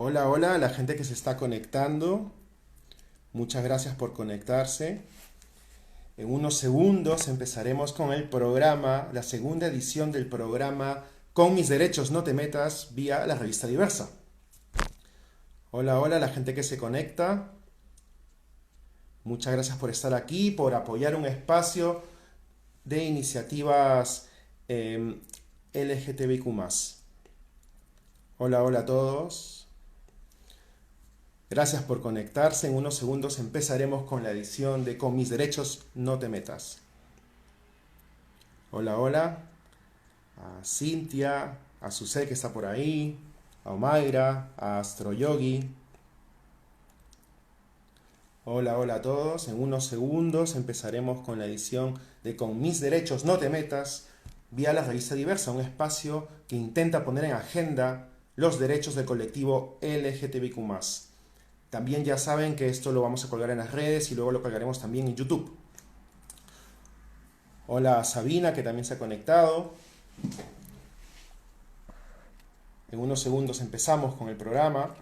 Hola, hola a la gente que se está conectando. Muchas gracias por conectarse. En unos segundos empezaremos con el programa, la segunda edición del programa Con mis derechos no te metas vía la revista Diversa. Hola, hola a la gente que se conecta. Muchas gracias por estar aquí, por apoyar un espacio de iniciativas LGTBIQ+. Hola, hola a todos. Gracias por conectarse. En unos segundos empezaremos con la edición de Con mis derechos no te metas. Hola, hola. A Cintia, a Susé que está por ahí, a Omaira, a Astroyogi. Hola, hola a todos. En unos segundos empezaremos con la edición de Con mis derechos no te metas vía la revista Diversa, un espacio que intenta poner en agenda los derechos del colectivo LGTBIQ+. También ya saben que esto lo vamos a colgar en las redes y luego lo colgaremos también en YouTube. Hola a Sabina que también se ha conectado. En unos segundos empezamos con el programa.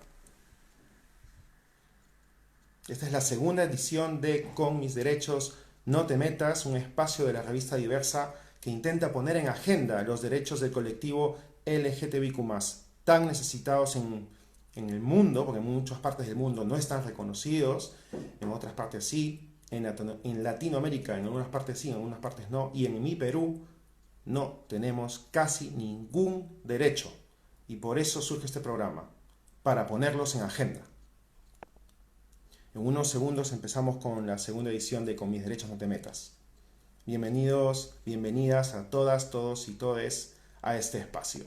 Esta es la segunda edición de Con mis derechos no te metas, un espacio de la revista Diversa que intenta poner en agenda los derechos del colectivo LGTBIQ+, tan necesitados en el mundo, porque en muchas partes del mundo no están reconocidos, en otras partes sí, en Latinoamérica en algunas partes sí, en algunas partes no, y en mi Perú no tenemos casi ningún derecho. Y por eso surge este programa, para ponerlos en agenda. En unos segundos empezamos con la segunda edición de Con mis derechos no te metas. Bienvenidos, bienvenidas a todas, todos y todes a este espacio.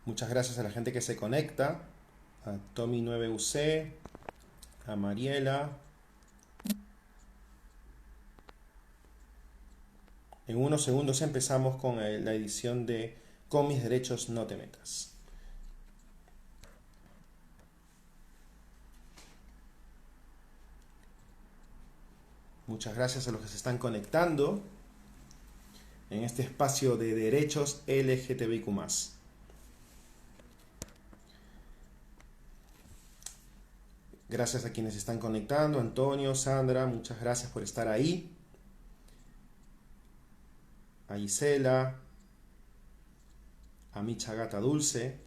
Muchas gracias a la gente que se conecta, a Tommy9UC, a Mariela. En unos segundos empezamos con la edición de Con mis derechos no te metas. Muchas gracias a los que se están conectando en este espacio de derechos LGTBIQ+. Gracias a quienes se están conectando, Antonio, Sandra, muchas gracias por estar ahí. A Gisela, a Micha Gata Dulce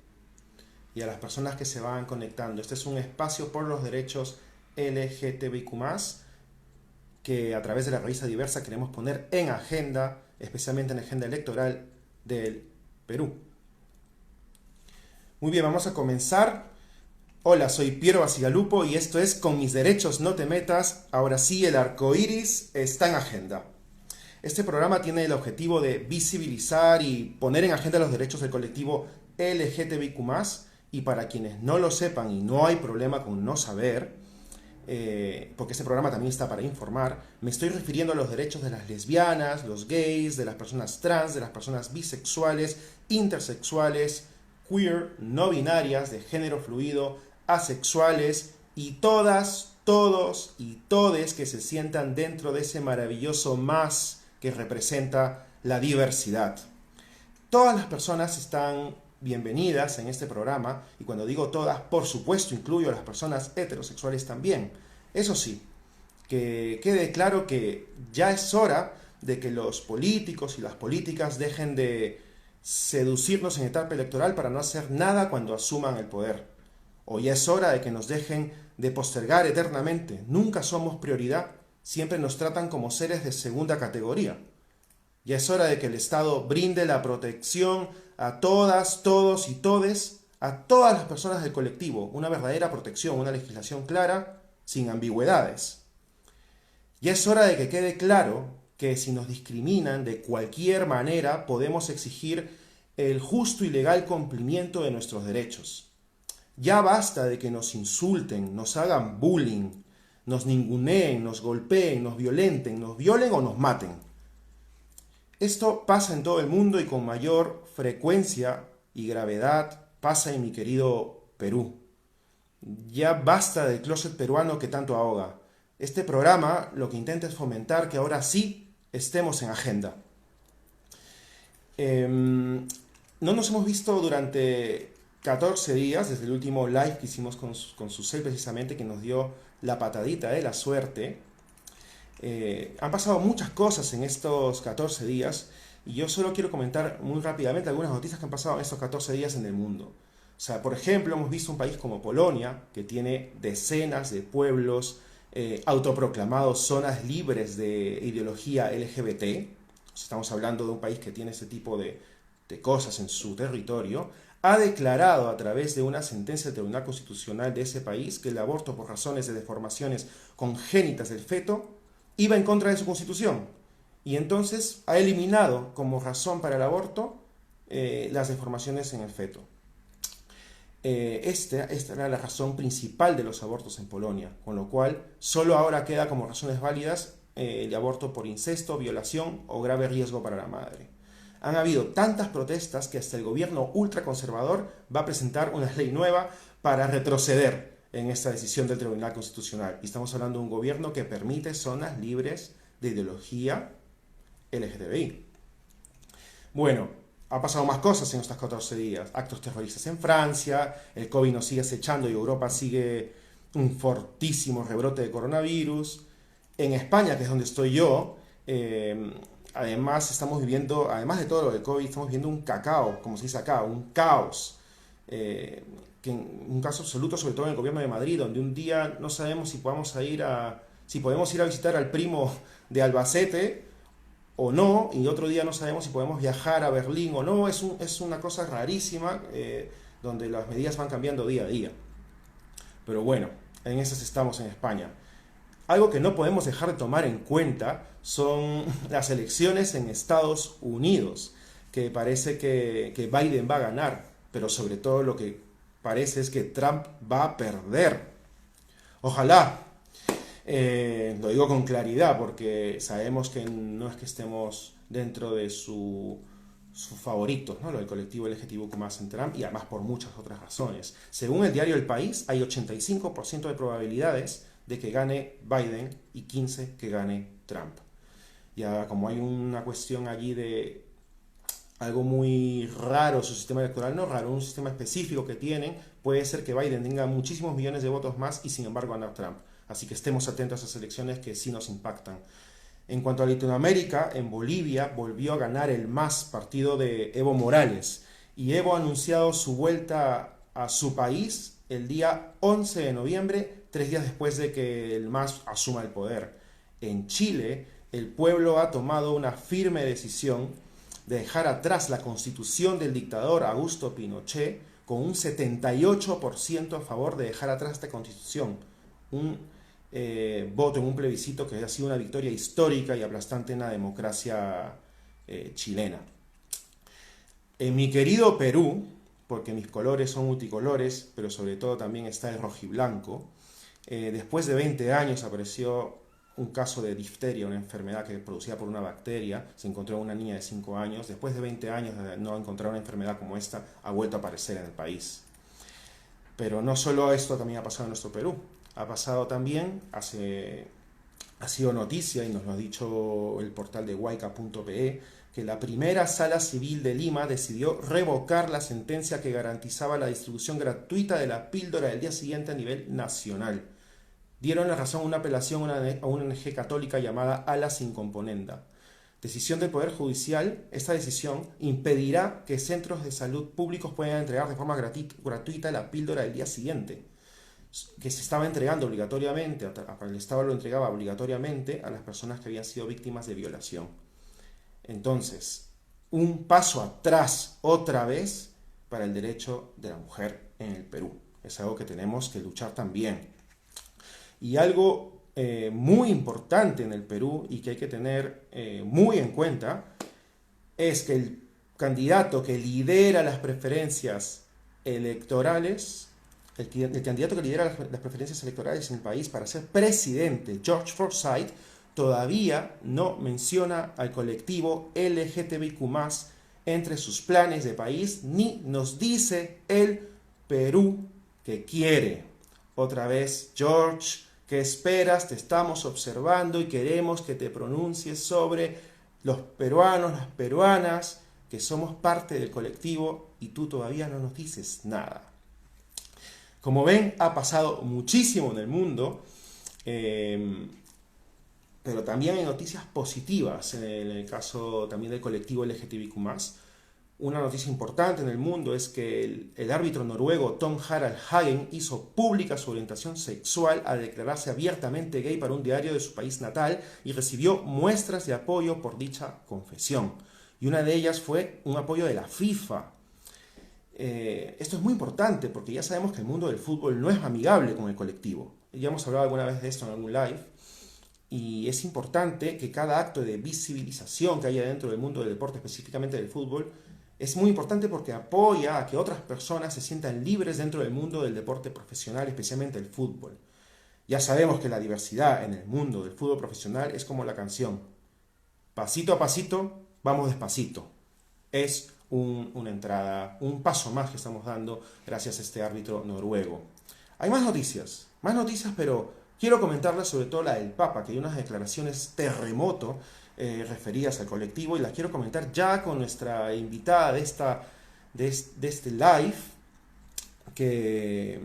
y a las personas que se van conectando. Este es un espacio por los derechos LGTBIQ+, que a través de la revista Diversa queremos poner en agenda, especialmente en la agenda electoral del Perú. Muy bien, vamos a comenzar. Hola, soy Piero Basigalupo y esto es Con mis derechos no te metas. Ahora sí, el arco iris está en agenda. Este programa tiene el objetivo de visibilizar y poner en agenda los derechos del colectivo LGTBIQ+, y para quienes no lo sepan, y no hay problema con no saber, porque este programa también está para informar, me estoy refiriendo a los derechos de las lesbianas, los gays, de las personas trans, de las personas bisexuales, intersexuales, queer, no binarias, de género fluido, asexuales y todas, todos y todes que se sientan dentro de ese maravilloso más que representa la diversidad. Todas las personas están bienvenidas en este programa, y cuando digo todas, por supuesto incluyo a las personas heterosexuales también. Eso sí, que quede claro que ya es hora de que los políticos y las políticas dejen de seducirnos en etapa electoral para no hacer nada cuando asuman el poder. O ya es hora de que nos dejen de postergar eternamente. Nunca somos prioridad, siempre nos tratan como seres de segunda categoría. Ya es hora de que el Estado brinde la protección a todas, todos y todes, a todas las personas del colectivo, una verdadera protección, una legislación clara, sin ambigüedades. Ya es hora de que quede claro que si nos discriminan de cualquier manera, podemos exigir el justo y legal cumplimiento de nuestros derechos. Ya basta de que nos insulten, nos hagan bullying, nos ninguneen, nos golpeen, nos violenten, nos violen o nos maten. Esto pasa en todo el mundo y con mayor frecuencia y gravedad pasa en mi querido Perú. Ya basta del closet peruano que tanto ahoga. Este programa lo que intenta es fomentar que ahora sí estemos en agenda. No nos hemos visto durante 14 días, desde el último live que hicimos con Susel precisamente, que nos dio la patadita de la suerte. Han pasado muchas cosas en estos 14 días y yo solo quiero comentar muy rápidamente algunas noticias que han pasado en estos 14 días en el mundo. O sea, por ejemplo, hemos visto un país como Polonia, que tiene decenas de pueblos autoproclamados zonas libres de ideología LGBT. O sea, estamos hablando de un país que tiene ese tipo de cosas en su territorio. Ha declarado a través de una sentencia del Tribunal Constitucional de ese país que el aborto por razones de deformaciones congénitas del feto iba en contra de su constitución. Y entonces ha eliminado como razón para el aborto las deformaciones en el feto. Esta era la razón principal de los abortos en Polonia, con lo cual solo ahora queda como razones válidas el aborto por incesto, violación o grave riesgo para la madre. Han habido tantas protestas que hasta el gobierno ultraconservador va a presentar una ley nueva para retroceder en esta decisión del Tribunal Constitucional. Y estamos hablando de un gobierno que permite zonas libres de ideología LGTBI. Bueno, ha pasado más cosas en estos 14 días. Actos terroristas en Francia, el COVID nos sigue acechando y Europa sigue un fortísimo rebrote de coronavirus. En España, que es donde estoy yo, además estamos viviendo, además de todo lo del COVID, estamos viviendo un cacao, como se dice acá, un caos. Un caso absoluto, sobre todo en el gobierno de Madrid, donde un día no sabemos si podemos ir a visitar al primo de Albacete o no, y otro día no sabemos si podemos viajar a Berlín o no. Es una cosa rarísima, donde las medidas van cambiando día a día. Pero bueno, en esas estamos en España. Algo que no podemos dejar de tomar en cuenta son las elecciones en Estados Unidos, que parece que Biden va a ganar, pero sobre todo lo que parece es que Trump va a perder. Ojalá. Lo digo con claridad porque sabemos que no es que estemos dentro de sus favoritos, ¿no? Lo del colectivo LGTBIQ+ en Trump, y además por muchas otras razones. Según el diario El País, hay 85% de probabilidades de que gane Biden y 15% que gane Trump. Ya como hay una cuestión allí de algo muy raro, su sistema electoral, no raro, un sistema específico que tienen, puede ser que Biden tenga muchísimos millones de votos más y sin embargo gane Trump. Así que estemos atentos a esas elecciones que sí nos impactan. En cuanto a Latinoamérica, en Bolivia volvió a ganar el MAS, partido de Evo Morales, y Evo ha anunciado su vuelta a su país el día 11 de noviembre, 3 días después de que el MAS asuma el poder. En Chile, el pueblo ha tomado una firme decisión de dejar atrás la constitución del dictador Augusto Pinochet, con un 78% a favor de dejar atrás esta constitución. Un voto en un plebiscito que ha sido una victoria histórica y aplastante en la democracia chilena. En mi querido Perú, porque mis colores son multicolores, pero sobre todo también está el rojiblanco, después de 20 años apareció un caso de difteria, una enfermedad que es producida por una bacteria. Se encontró en una niña de 5 años. Después de 20 años de no encontrar una enfermedad como esta, ha vuelto a aparecer en el país. Pero no solo esto también ha pasado en nuestro Perú. Ha pasado también, ha sido noticia, y nos lo ha dicho el portal de huayca.pe, que la primera sala civil de Lima decidió revocar la sentencia que garantizaba la distribución gratuita de la píldora del día siguiente a nivel nacional. Dieron la razón a una apelación a una ONG católica llamada Alas Sin Componenda. Decisión del Poder Judicial. Esta decisión impedirá que centros de salud públicos puedan entregar de forma gratuita la píldora del día siguiente, que se estaba entregando obligatoriamente, el Estado lo entregaba obligatoriamente a las personas que habían sido víctimas de violación. Entonces, un paso atrás otra vez para el derecho de la mujer en el Perú. Es algo que tenemos que luchar también. Y algo muy importante en el Perú y que hay que tener muy en cuenta es que el candidato que lidera las preferencias electorales, el candidato que lidera las preferencias electorales en el país para ser presidente, George Forsyth, todavía no menciona al colectivo LGTBIQ+ entre sus planes de país, ni nos dice el Perú que quiere. Otra vez, George, ¿Qué esperas? Te estamos observando y queremos que te pronuncies sobre los peruanos, las peruanas, que somos parte del colectivo y tú todavía no nos dices nada. Como ven, ha pasado muchísimo en el mundo, eh, pero también hay noticias positivas en el caso también del colectivo LGTBIQ+. Una noticia importante en el mundo es que el árbitro noruego Tom Harald Hagen hizo pública su orientación sexual al declararse abiertamente gay para un diario de su país natal y recibió muestras de apoyo por dicha confesión. Y una de ellas fue un apoyo de la FIFA. Esto es muy importante porque ya sabemos que el mundo del fútbol no es amigable con el colectivo. Ya hemos hablado alguna vez de esto en algún live. Y es importante que cada acto de visibilización que haya dentro del mundo del deporte, específicamente del fútbol, es muy importante porque apoya a que otras personas se sientan libres dentro del mundo del deporte profesional, especialmente el fútbol. Ya sabemos que la diversidad en el mundo del fútbol profesional es como la canción. Pasito a pasito, vamos despacito. Es una entrada, un paso más que estamos dando gracias a este árbitro noruego. Hay más noticias, pero quiero comentarles sobre todo la del Papa, que hay unas declaraciones terremoto referidas al colectivo y las quiero comentar ya con nuestra invitada de este live, que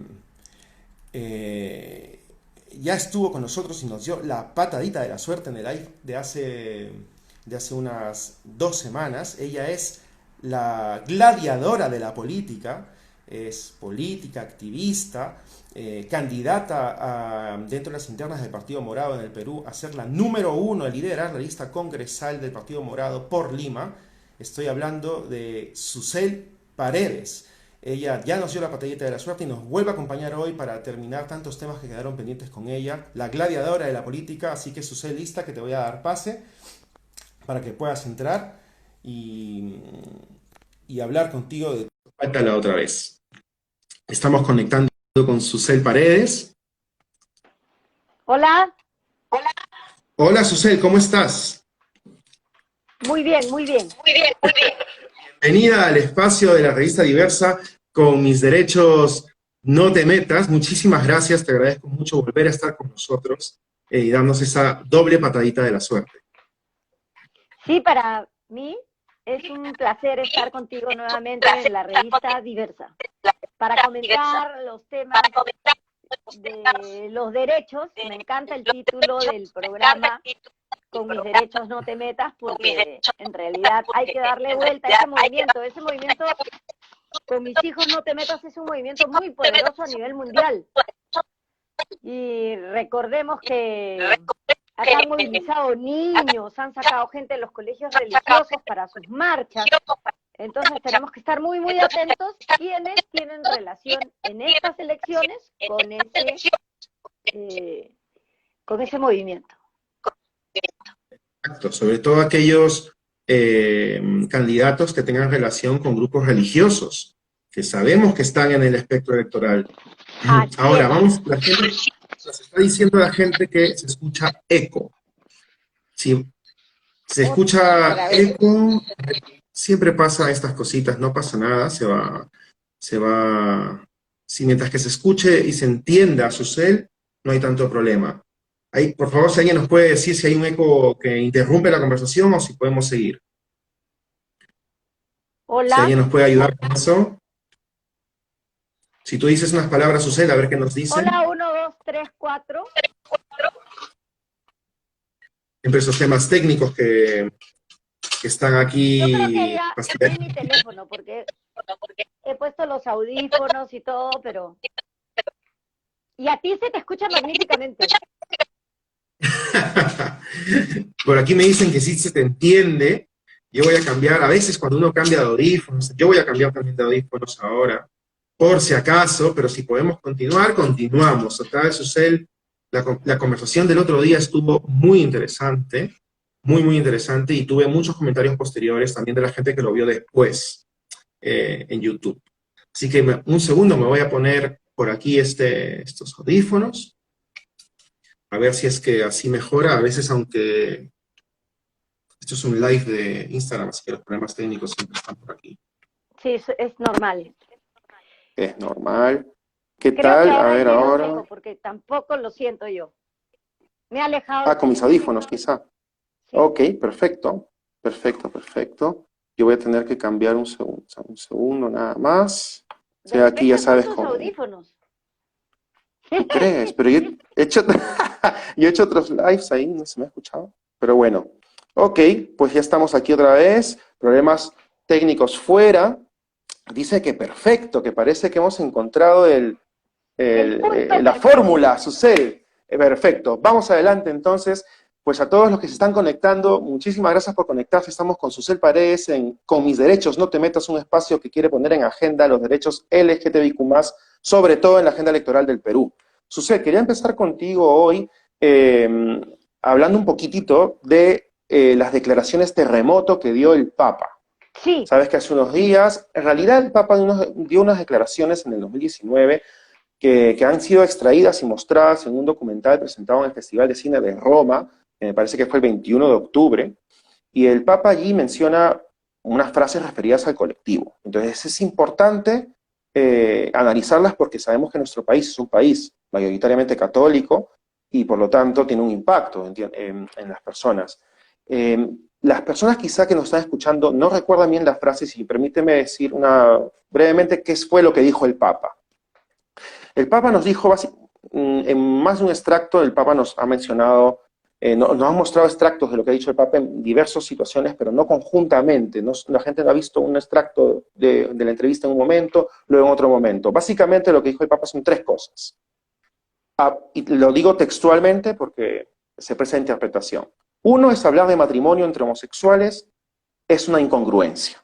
ya estuvo con nosotros y nos dio la patadita de la suerte en el live de hace unas 2 semanas. Ella es la gladiadora de la política, es política, activista, candidata dentro de las internas del Partido Morado en el Perú a ser la número 1, a liderar la lista congresal del Partido Morado por Lima. Estoy hablando de Susel Paredes. Ella ya nos dio la patadita de la suerte y nos vuelve a acompañar hoy para terminar tantos temas que quedaron pendientes con ella, la gladiadora de la política. Así que Susel, lista, que te voy a dar pase para que puedas entrar y hablar contigo de... Falta la otra vez. Estamos conectando con Susel Paredes. Hola, Hola Susel, ¿cómo estás? muy bien, muy bien. Bienvenida al espacio de la revista Diversa con Mis Derechos No Te Metas. Muchísimas gracias, te agradezco mucho volver a estar con nosotros y darnos esa doble patadita de la suerte. Sí, para mí es un placer estar contigo nuevamente en la revista Diversa para comentar los temas de los derechos. Me encanta el título del programa, Con mis derechos no te metas, porque en realidad hay que darle vuelta a ese movimiento. Ese movimiento, con mis hijos no te metas, es un movimiento muy poderoso a nivel mundial. Y recordemos que acá han movilizado niños, han sacado gente de los colegios religiosos para sus marchas. Entonces tenemos que estar muy, muy atentos quienes tienen relación en estas elecciones con ese movimiento. Exacto, sobre todo aquellos candidatos que tengan relación con grupos religiosos, que sabemos que están en el espectro electoral. Ahora, vamos, la gente nos está diciendo la gente que se escucha eco. Si se escucha eco, siempre pasa estas cositas, no pasa nada, si mientras que se escuche y se entienda su cel, no hay tanto problema. Ahí, por favor, si alguien nos puede decir si hay un eco que interrumpe la conversación o si podemos seguir. Hola. Si alguien nos puede ayudar con eso. Si tú dices unas palabras, Susel, a ver qué nos dicen. Hola, 1, 2, 3, 4. Siempre esos temas técnicos que están aquí. Yo creo que ya es mi teléfono, porque he puesto los audífonos y todo, pero... Y a ti se te escucha magníficamente. Por aquí me dicen que sí se te entiende. Yo voy a cambiar, a veces cuando uno cambia de audífonos, yo voy a cambiar también de audífonos ahora, por si acaso, pero si podemos continuar, continuamos. Otra vez, Susel, la conversación del otro día estuvo muy interesante, muy interesante, y tuve muchos comentarios posteriores también de la gente que lo vio después en YouTube. Así que un segundo, me voy a poner por aquí estos audífonos, a ver si es que así mejora. A veces, aunque esto es un live de Instagram, así que los problemas técnicos siempre están por aquí. Sí, es normal. Es normal. Ok, ¿Qué Creo que tal? A ahora ver sí los ahora. tengo, porque tampoco lo siento yo. Me he alejado del Con mis teléfono. audífonos, quizá. Sí. Ok, perfecto. Perfecto, perfecto. Yo voy a tener que cambiar un segundo nada más. De Estoy aquí, ya repente son sabes, tus con... audífonos. ¿Tú crees? Pero yo he hecho, yo he hecho otros lives ahí, no se me ha escuchado. Pero bueno, ok, pues ya estamos aquí otra vez. Problemas técnicos fuera. Dice que perfecto, que parece que hemos encontrado El punto la perfecto. fórmula, sucede. Perfecto. Vamos adelante entonces. Pues a todos los que se están conectando, muchísimas gracias por conectarse. Estamos con Susel Paredes en Con Mis Derechos No Te Metas, un espacio que quiere poner en agenda los derechos LGTBIQ+, sobre todo en la agenda electoral del Perú. Susel, quería empezar contigo hoy hablando un poquitito de las declaraciones terremoto que dio el Papa. Sí, Sabes que hace unos días, en realidad el Papa dio unas declaraciones en el 2019 que han sido extraídas y mostradas en un documental presentado en el Festival de Cine de Roma, que me parece que fue el 21 de octubre, y el Papa allí menciona unas frases referidas al colectivo. Entonces es importante analizarlas porque sabemos que nuestro país es un país mayoritariamente católico y por lo tanto tiene un impacto en las personas. Las personas quizá que nos están escuchando no recuerdan bien las frases y permíteme decir brevemente qué fue lo que dijo el Papa. El Papa nos dijo, en más de un extracto, el Papa nos ha mencionado, nos ha mostrado extractos de lo que ha dicho el Papa en diversas situaciones, pero no conjuntamente. La gente no ha visto un extracto de la entrevista en un momento, luego en otro momento. Básicamente lo que dijo el Papa son tres cosas. Y lo digo textualmente porque se presta interpretación. Uno es hablar de matrimonio entre homosexuales, es una incongruencia.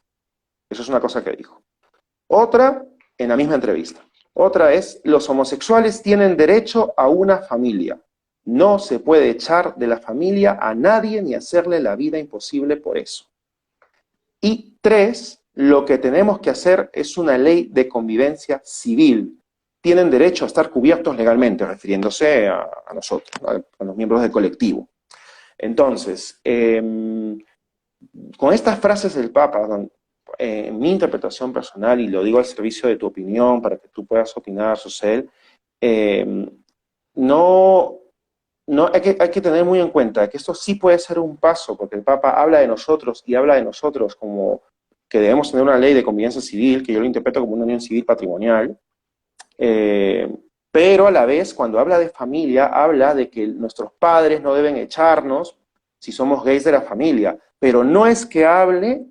Eso es una cosa que dijo. Otra, en la misma entrevista. Otra es, los homosexuales tienen derecho a una familia. No se puede echar de la familia a nadie ni hacerle la vida imposible por eso. Y tres, lo que tenemos que hacer es una ley de convivencia civil. Tienen derecho a estar cubiertos legalmente, refiriéndose a nosotros, a los miembros del colectivo. Entonces, con estas frases del Papa, en mi interpretación personal, y lo digo al servicio de tu opinión, para que tú puedas opinar, Susel, eh, no, no hay que tener muy en cuenta que esto sí puede ser un paso, porque el Papa habla de nosotros y habla de nosotros como que debemos tener una ley de convivencia civil, que yo lo interpreto como una unión civil patrimonial, eh, pero a la vez, cuando habla de familia, habla de que nuestros padres no deben echarnos si somos gays de la familia, pero no es que hable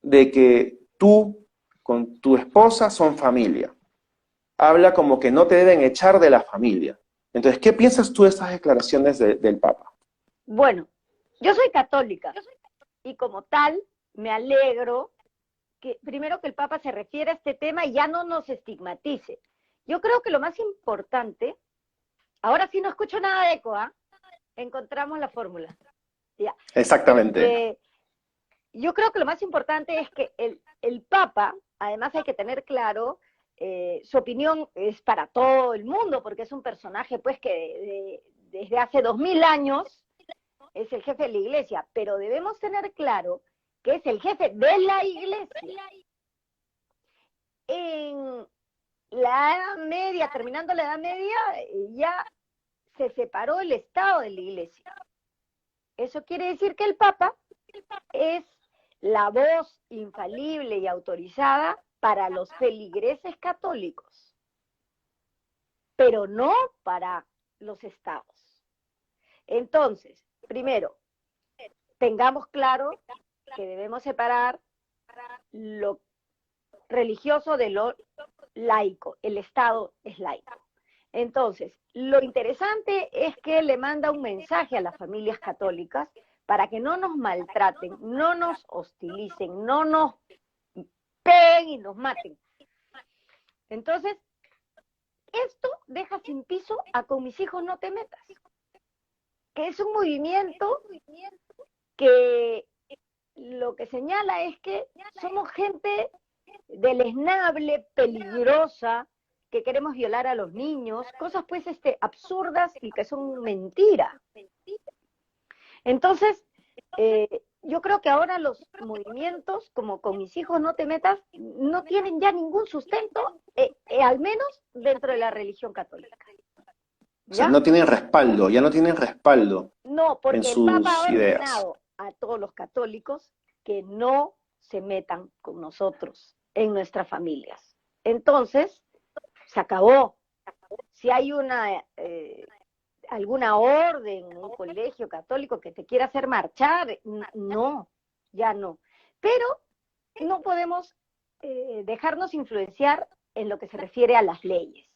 de que tú con tu esposa son familia. Habla como que no te deben echar de la familia. Entonces, ¿qué piensas tú de estas declaraciones del Papa? bueno, yo soy católica y como tal me alegro que primero que el Papa se refiere a este tema y ya no nos estigmatice. Yo creo que lo más importante, ahora sí no escucho nada de eco, ¿ah? Encontramos la fórmula. Ya. Exactamente. Este, yo creo que lo más importante es que el Papa, además hay que tener claro, su opinión es para todo el mundo, porque es un personaje pues que desde hace 2000 años es el jefe de la iglesia, pero debemos tener claro que es el jefe de la iglesia. En la Edad Media, terminando la Edad Media, ya se separó el Estado de la iglesia. Eso quiere decir que el Papa es la voz infalible y autorizada para los feligreses católicos, pero no para los estados. Entonces, primero, tengamos claro que debemos separar lo religioso de lo laico. El Estado es laico. Entonces, lo interesante es que le manda un mensaje a las familias católicas para que no nos maltraten, no nos hostilicen, no nos peguen y nos maten. Entonces, esto deja sin piso a Con Mis Hijos No Te Metas, que es un movimiento que lo que señala es que somos gente deleznable, peligrosa, que queremos violar a los niños, cosas pues absurdas y que son mentira. Entonces, yo creo que ahora los movimientos, como con mis hijos no te metas, no tienen ya ningún sustento, al menos dentro de la religión católica. O sea, ¿Ya? no tienen respaldo, ya no tienen respaldo No, en porque el Papa sus ha ideas. ordenado a todos los católicos que no se metan con nosotros en nuestras familias. Entonces, se acabó. Si hay alguna orden, un colegio católico que te quiera hacer marchar, no, ya no. Pero no podemos dejarnos influenciar en lo que se refiere a las leyes.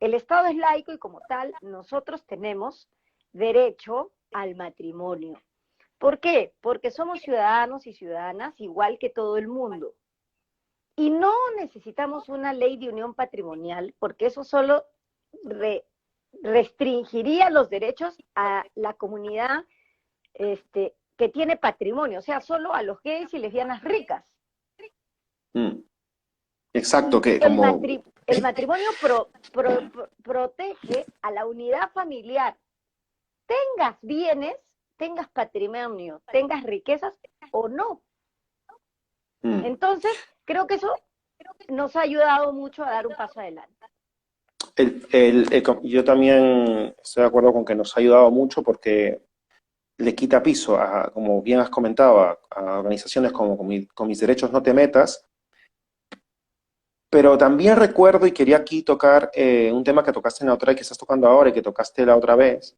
El Estado es laico y como tal nosotros tenemos derecho al matrimonio. ¿Por qué? Porque somos ciudadanos y ciudadanas igual que todo el mundo. Y no necesitamos una ley de unión patrimonial porque eso solo restringiría los derechos a la comunidad que tiene patrimonio, o sea, solo a los gays y lesbianas ricas. Exacto, Y que como... el matrimonio protege a la unidad familiar. Tengas bienes, tengas patrimonio, tengas riquezas o no. Entonces, creo que eso nos ha ayudado mucho a dar un paso adelante. Yo también estoy de acuerdo con que nos ha ayudado mucho porque le quita piso, como bien has comentado, a organizaciones como con mis derechos no te metas. Pero también recuerdo y quería aquí tocar un tema que tocaste en la otra y que estás tocando ahora y que tocaste la otra vez,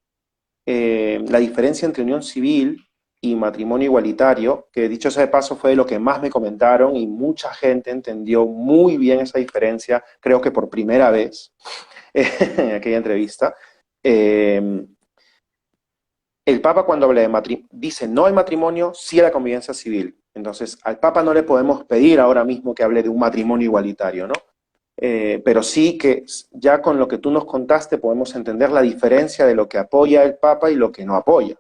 la diferencia entre unión civil y matrimonio igualitario, que dicho sea de paso fue lo que más me comentaron y mucha gente entendió muy bien esa diferencia, creo que por primera vez en aquella entrevista. El Papa cuando habla de matrimonio dice no al matrimonio, sí a la convivencia civil. Entonces, al Papa no le podemos pedir ahora mismo que hable de un matrimonio igualitario, ¿no? Pero sí que ya con lo que tú nos contaste podemos entender la diferencia de lo que apoya el Papa y lo que no apoya,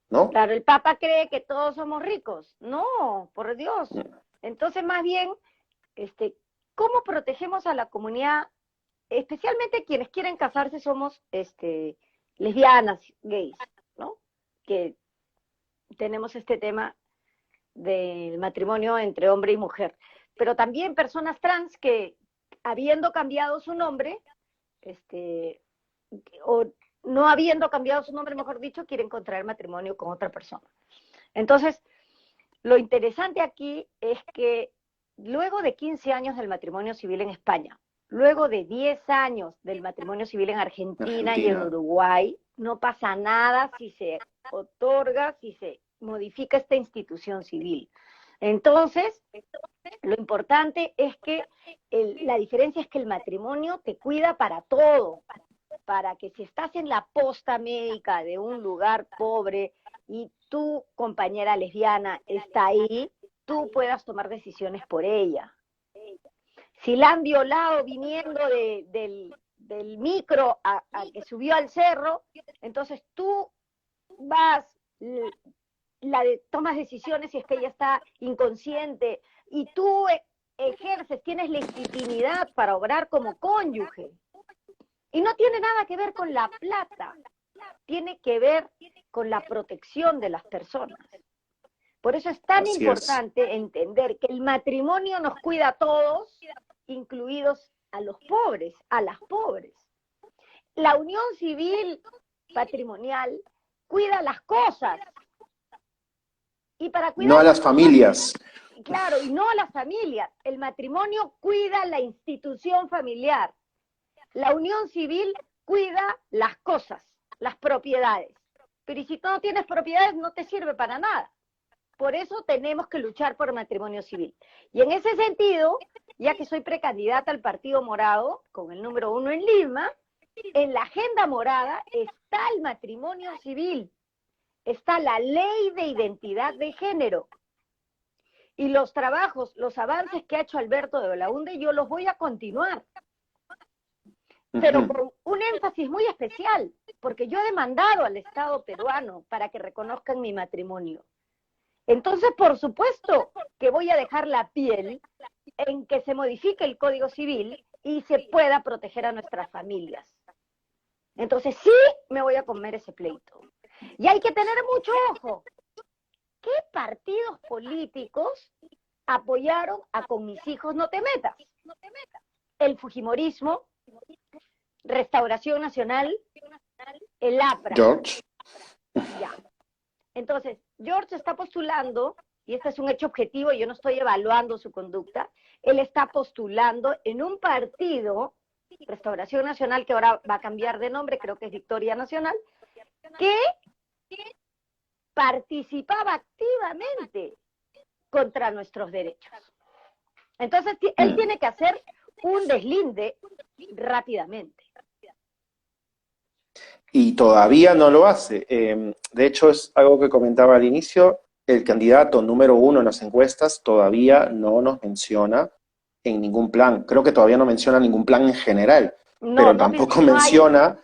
¿no? Claro, el Papa cree que todos somos ricos. No, por Dios. Entonces, más bien, ¿cómo protegemos a la comunidad? Especialmente quienes quieren casarse somos lesbianas, gays, ¿no? Que tenemos este tema del matrimonio entre hombre y mujer. Pero también personas trans que, habiendo cambiado su nombre, o no habiendo cambiado su nombre, mejor dicho, quieren contraer matrimonio con otra persona. Entonces, lo interesante aquí es que luego de 15 años del matrimonio civil en España, luego de 10 años del matrimonio civil en Argentina y en Uruguay, no pasa nada si se otorga, si se modifica esta institución civil. Entonces, lo importante es que la diferencia es que el matrimonio te cuida para todo, para que si estás en la posta médica de un lugar pobre y tu compañera lesbiana está ahí, tú puedas tomar decisiones por ella. Si la han violado viniendo del micro a que subió al cerro, entonces tú vas, tomas decisiones si es que ella está inconsciente y tú ejerces, tienes legitimidad para obrar como cónyuge. Y no tiene nada que ver con la plata, tiene que ver con la protección de las personas. Por eso es tan importante entender que el matrimonio nos cuida a todos, incluidos a los pobres, a las pobres. La unión civil patrimonial cuida las cosas. Y para cuidar no a las familias. Claro, y no a las familias. El matrimonio cuida la institución familiar. La unión civil cuida las cosas, las propiedades. Pero si tú no tienes propiedades, no te sirve para nada. Por eso tenemos que luchar por el matrimonio civil. Y en ese sentido, ya que soy precandidata al Partido Morado, con el número 1 en Lima, en la agenda morada está el matrimonio civil, está la ley de identidad de género. Y los trabajos, los avances que ha hecho Alberto de Belaúnde, yo los voy a continuar. Pero con un énfasis muy especial, porque yo he demandado al Estado peruano para que reconozcan mi matrimonio. Entonces, por supuesto que voy a dejar la piel en que se modifique el Código Civil y se pueda proteger a nuestras familias. Entonces, sí me voy a comer ese pleito. Y hay que tener mucho ojo, ¿qué partidos políticos apoyaron a Con Mis Hijos No Te Metas? El Fujimorismo, Restauración Nacional, el APRA. George. Ya. Entonces, George está postulando, y este es un hecho objetivo, yo no estoy evaluando su conducta, él está postulando en un partido, Restauración Nacional, que ahora va a cambiar de nombre, creo que es Victoria Nacional, que participaba activamente contra nuestros derechos. Entonces, él tiene que hacer un deslinde rápidamente. Y todavía no lo hace. De hecho, es algo que comentaba al inicio, el candidato número 1 en las encuestas todavía no nos menciona en ningún plan. Creo que todavía no menciona ningún plan en general, pero tampoco menciona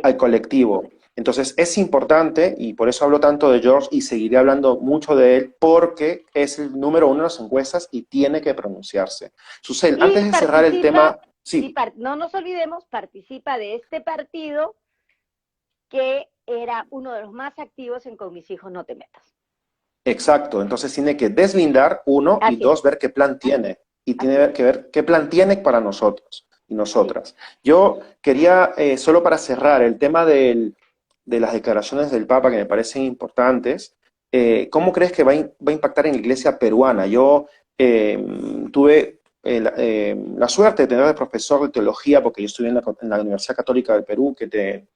al colectivo. Entonces es importante, y por eso hablo tanto de George y seguiré hablando mucho de él, porque es el número 1 en las encuestas y tiene que pronunciarse. Susel, antes de cerrar el tema... Sí. No nos olvidemos, participa de este partido que era uno de los más activos en Con Mis Hijos No Te Metas. Exacto, entonces tiene que deslindar, uno, y dos, ver qué plan tiene. Y tiene que ver qué plan tiene para nosotros y nosotras. Yo quería, solo para cerrar, el tema de las declaraciones del Papa, que me parecen importantes, ¿cómo crees que va a impactar en la iglesia peruana? Yo tuve la suerte de tener de profesor de teología, porque yo estudié en la Universidad Católica del Perú, que te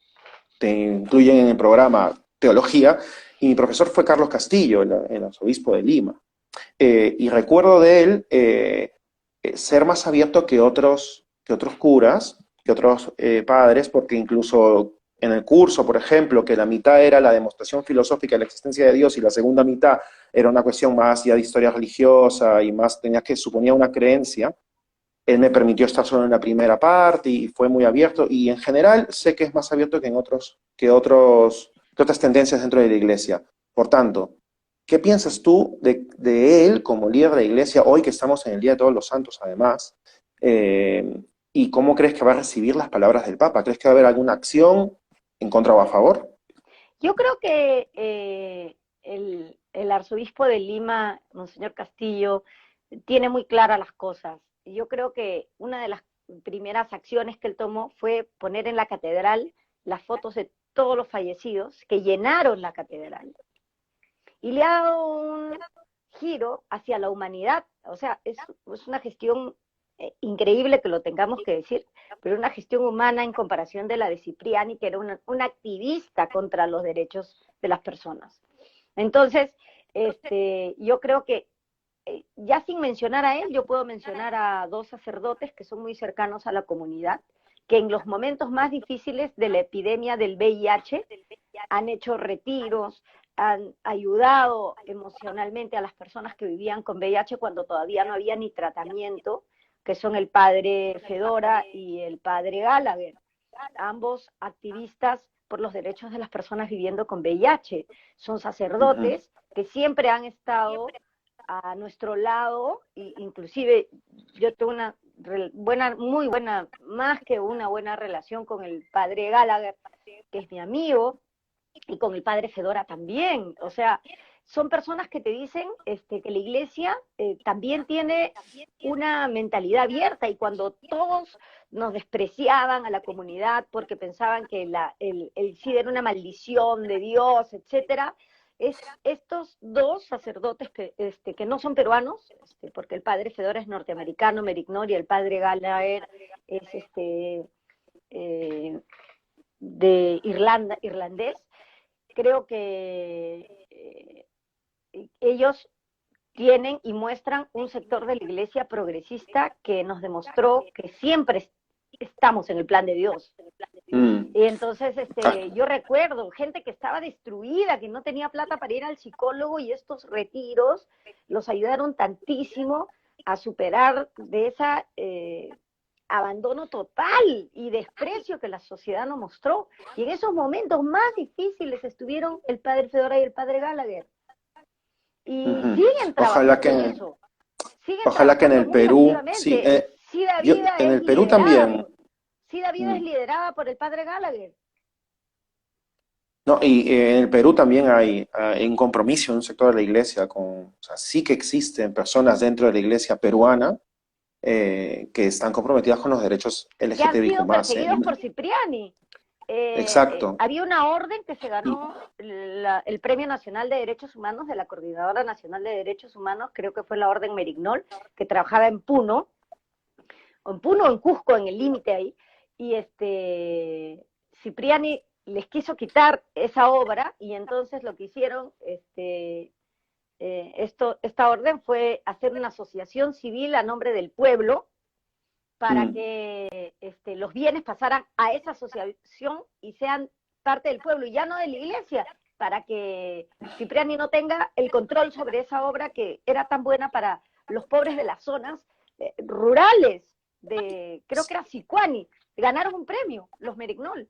incluyen en el programa teología, y mi profesor fue Carlos Castillo, el arzobispo de Lima. Y recuerdo de él ser más abierto que otros curas, que otros padres, porque incluso en el curso, por ejemplo, que la mitad era la demostración filosófica de la existencia de Dios y la segunda mitad era una cuestión más ya de historia religiosa y más suponía una creencia, él me permitió estar solo en la primera parte y fue muy abierto, y en general sé que es más abierto que otras tendencias dentro de la iglesia. Por tanto, ¿qué piensas tú de él como líder de la iglesia hoy que estamos en el Día de Todos los Santos, además? ¿Y cómo crees que va a recibir las palabras del Papa? ¿Crees que va a haber alguna acción en contra o a favor? Yo creo que el arzobispo de Lima, Monseñor Castillo, tiene muy claras las cosas. Yo creo que una de las primeras acciones que él tomó fue poner en la catedral las fotos de todos los fallecidos que llenaron la catedral. Y le ha dado un giro hacia la humanidad. O sea, es una gestión increíble que lo tengamos que decir, pero una gestión humana en comparación de la de Cipriani, que era una activista contra los derechos de las personas. Entonces, yo creo que ya sin mencionar a él, yo puedo mencionar a 2 sacerdotes que son muy cercanos a la comunidad, que en los momentos más difíciles de la epidemia del VIH han hecho retiros, han ayudado emocionalmente a las personas que vivían con VIH cuando todavía no había ni tratamiento, que son el padre Fedora y el padre Gallagher, ambos activistas por los derechos de las personas viviendo con VIH. Son sacerdotes que siempre han estado a nuestro lado, e inclusive yo tengo una muy buena, más que una buena relación con el padre Gallagher, que es mi amigo, y con el padre Fedora también. O sea, son personas que te dicen que la iglesia también tiene una mentalidad abierta, y cuando todos nos despreciaban a la comunidad porque pensaban que el SIDA era una maldición de Dios, etcétera, estos 2 sacerdotes que no son peruanos, porque el padre Fedora es norteamericano, Merignor, y el padre Gallagher es de irlandés, creo que ellos tienen y muestran un sector de la iglesia progresista que nos demostró que siempre estamos en el plan de Dios. Y entonces yo recuerdo gente que estaba destruida, que no tenía plata para ir al psicólogo, y estos retiros los ayudaron tantísimo a superar de esa abandono total y desprecio que la sociedad nos mostró. Y en esos momentos más difíciles estuvieron el padre Fedora y el padre Gallagher. Y siguen trabajando en eso. Ojalá que en el Perú, sí, en el Perú también. SIDA Vida es liderada por el padre Gallagher. No, y en el Perú también hay un compromiso en un sector de la iglesia o sea, sí que existen personas dentro de la iglesia peruana que están comprometidas con los derechos que han LGTBIQ+. sido perseguidos por Cipriani. Exacto. Había una orden que se Y- ganó el Premio Nacional de Derechos Humanos de la Coordinadora Nacional de Derechos Humanos, creo que fue la Orden Merignol, que trabajaba en Puno o en Cusco, en el límite ahí, y Cipriani les quiso quitar esa obra, y entonces lo que hicieron, esta orden fue hacer una asociación civil a nombre del pueblo, para mm. que los bienes pasaran a esa asociación y sean parte del pueblo y ya no de la iglesia, para que Cipriani no tenga el control sobre esa obra que era tan buena para los pobres de las zonas rurales, creo que era Sicuani. Ganaron un premio, los Merignol.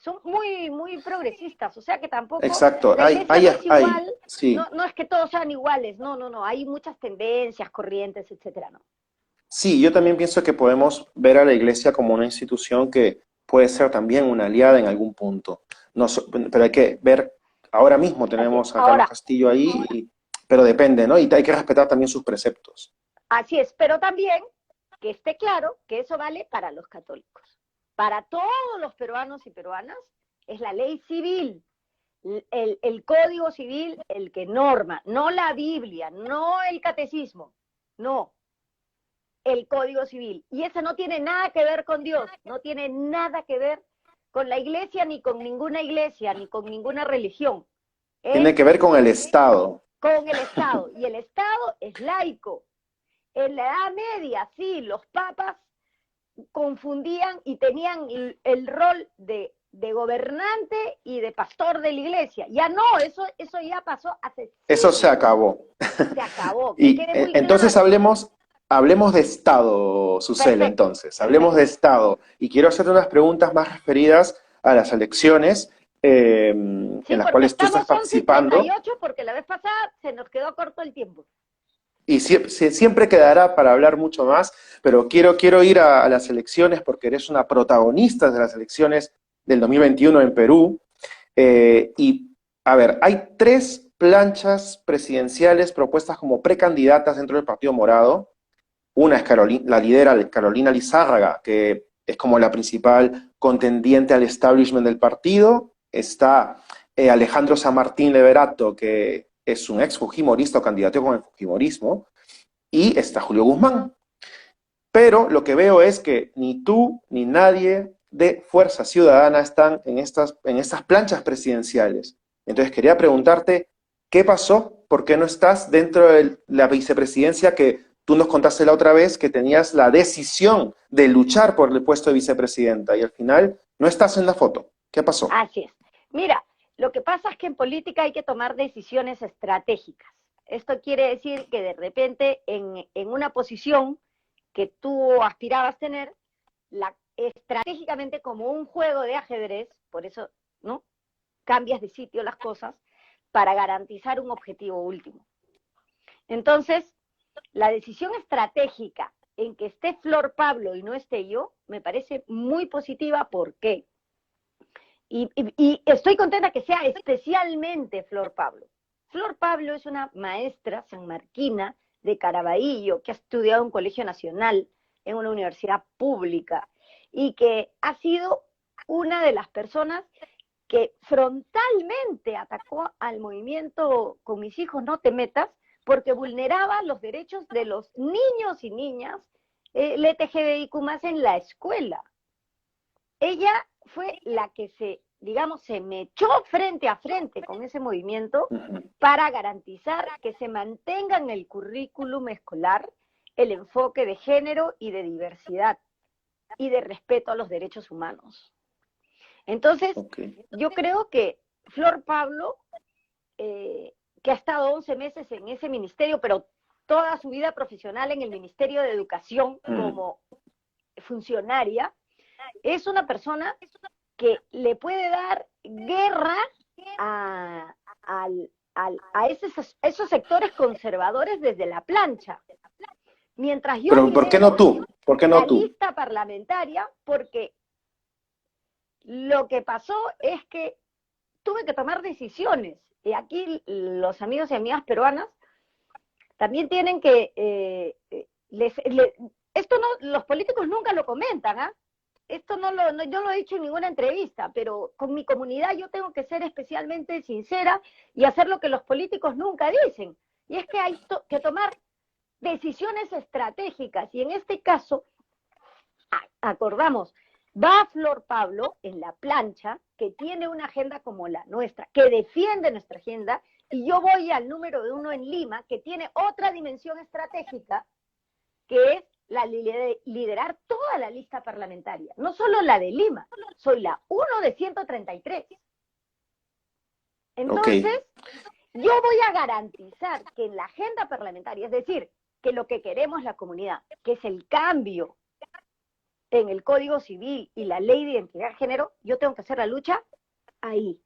Son muy, muy progresistas, o sea que tampoco Exacto. la iglesia no es Hay, igual, sí. no es que todos sean iguales, no, hay muchas tendencias, corrientes, etcétera, ¿no? Sí, yo también pienso que podemos ver a la iglesia como una institución que puede ser también una aliada en algún punto. Pero hay que ver, ahora mismo Así es. tenemos a Carlos Ahora, Castillo ahí, pero depende, ¿no? Y hay que respetar también sus preceptos. así es, pero también que esté claro que eso vale para los católicos. Para todos los peruanos y peruanas es la ley civil, el código civil el que norma, no la Biblia, no el catecismo, no, el código civil. Y ese no tiene nada que ver con Dios, no tiene nada que ver con la iglesia, ni con ninguna iglesia, ni con ninguna religión. Tiene Es que ver con el Estado. con el Estado, y el Estado es laico. En la Edad Media, sí, los papas confundían y tenían el rol de gobernante y de pastor de la iglesia. Ya no, eso ya pasó hace Eso se siglos. acabó. Se acabó, que Y quede muy entonces claro. hablemos de Estado, Susel, Perfecto, entonces. Hablemos de perfecto. Estado. Y quiero hacerte unas preguntas más referidas a las elecciones en Sí, las porque cuales tú estás estamos participando. 11:38 porque la vez pasada se nos quedó corto el tiempo. Y siempre quedará para hablar mucho más, pero quiero ir a las elecciones porque eres una protagonista de las elecciones del 2021 en Perú. Y, a ver, hay tres planchas presidenciales propuestas como precandidatas dentro del Partido Morado. Una es la lidera Carolina Lizárraga, que es como la principal contendiente al establishment del partido. Está Alejandro San Martín Leverato, que es un ex fujimorista o candidato con el fujimorismo. Y está Julio Guzmán. Pero lo que veo es que ni tú ni nadie de Fuerza Ciudadana están en estas planchas presidenciales. Entonces quería preguntarte, ¿qué pasó? ¿Por qué no estás dentro de la vicepresidencia que tú nos contaste la otra vez que tenías la decisión de luchar por el puesto de vicepresidenta y al final no estás en la foto? ¿Qué pasó? Así es. Mira, lo que pasa es que en política hay que tomar decisiones estratégicas. Esto quiere decir que de repente en una posición que tú aspirabas a tener, estratégicamente como un juego de ajedrez, por eso, ¿no? Cambias de sitio las cosas para garantizar un objetivo último. Entonces, la decisión estratégica en que esté Flor Pablo y no esté yo, me parece muy positiva. ¿Por qué? Y estoy contenta que sea especialmente Flor Pablo. Flor Pablo es una maestra sanmarquina de Caraballo que ha estudiado en un colegio nacional, en una universidad pública, y que ha sido una de las personas que frontalmente atacó al movimiento Con Mis Hijos No Te Metas, porque vulneraba los derechos de los niños y niñas LGTBIQ+ en la escuela. Ella fue la que se mechó frente a frente con ese movimiento para garantizar que se mantenga en el currículum escolar el enfoque de género y de diversidad y de respeto a los derechos humanos. Entonces, yo creo que Flor Pablo, que ha estado 11 meses en ese ministerio, pero toda su vida profesional en el Ministerio de Educación como funcionaria, es una persona que le puede dar guerra a esos sectores conservadores desde la plancha. Mientras yo Pero ¿por qué no lidero tú? ¿Por qué la no tú? lista parlamentaria, porque lo que pasó es que tuve que tomar decisiones. Y aquí los amigos y amigas peruanas también tienen que... esto no, los políticos nunca lo comentan, ¿ah? Esto yo no lo he dicho en ninguna entrevista, pero con mi comunidad yo tengo que ser especialmente sincera y hacer lo que los políticos nunca dicen. Y es que hay que tomar decisiones estratégicas. Y en este caso, acordamos, va Flor Pablo en la plancha, que tiene una agenda como la nuestra, que defiende nuestra agenda, y yo voy al número 1 en Lima, que tiene otra dimensión estratégica, que es liderar toda la lista parlamentaria, no solo la de Lima, soy la 1 de 133. Entonces, yo voy a garantizar que en la agenda parlamentaria, es decir, que lo que queremos la comunidad, que es el cambio en el Código Civil y la Ley de Identidad de Género, yo tengo que hacer la lucha ahí.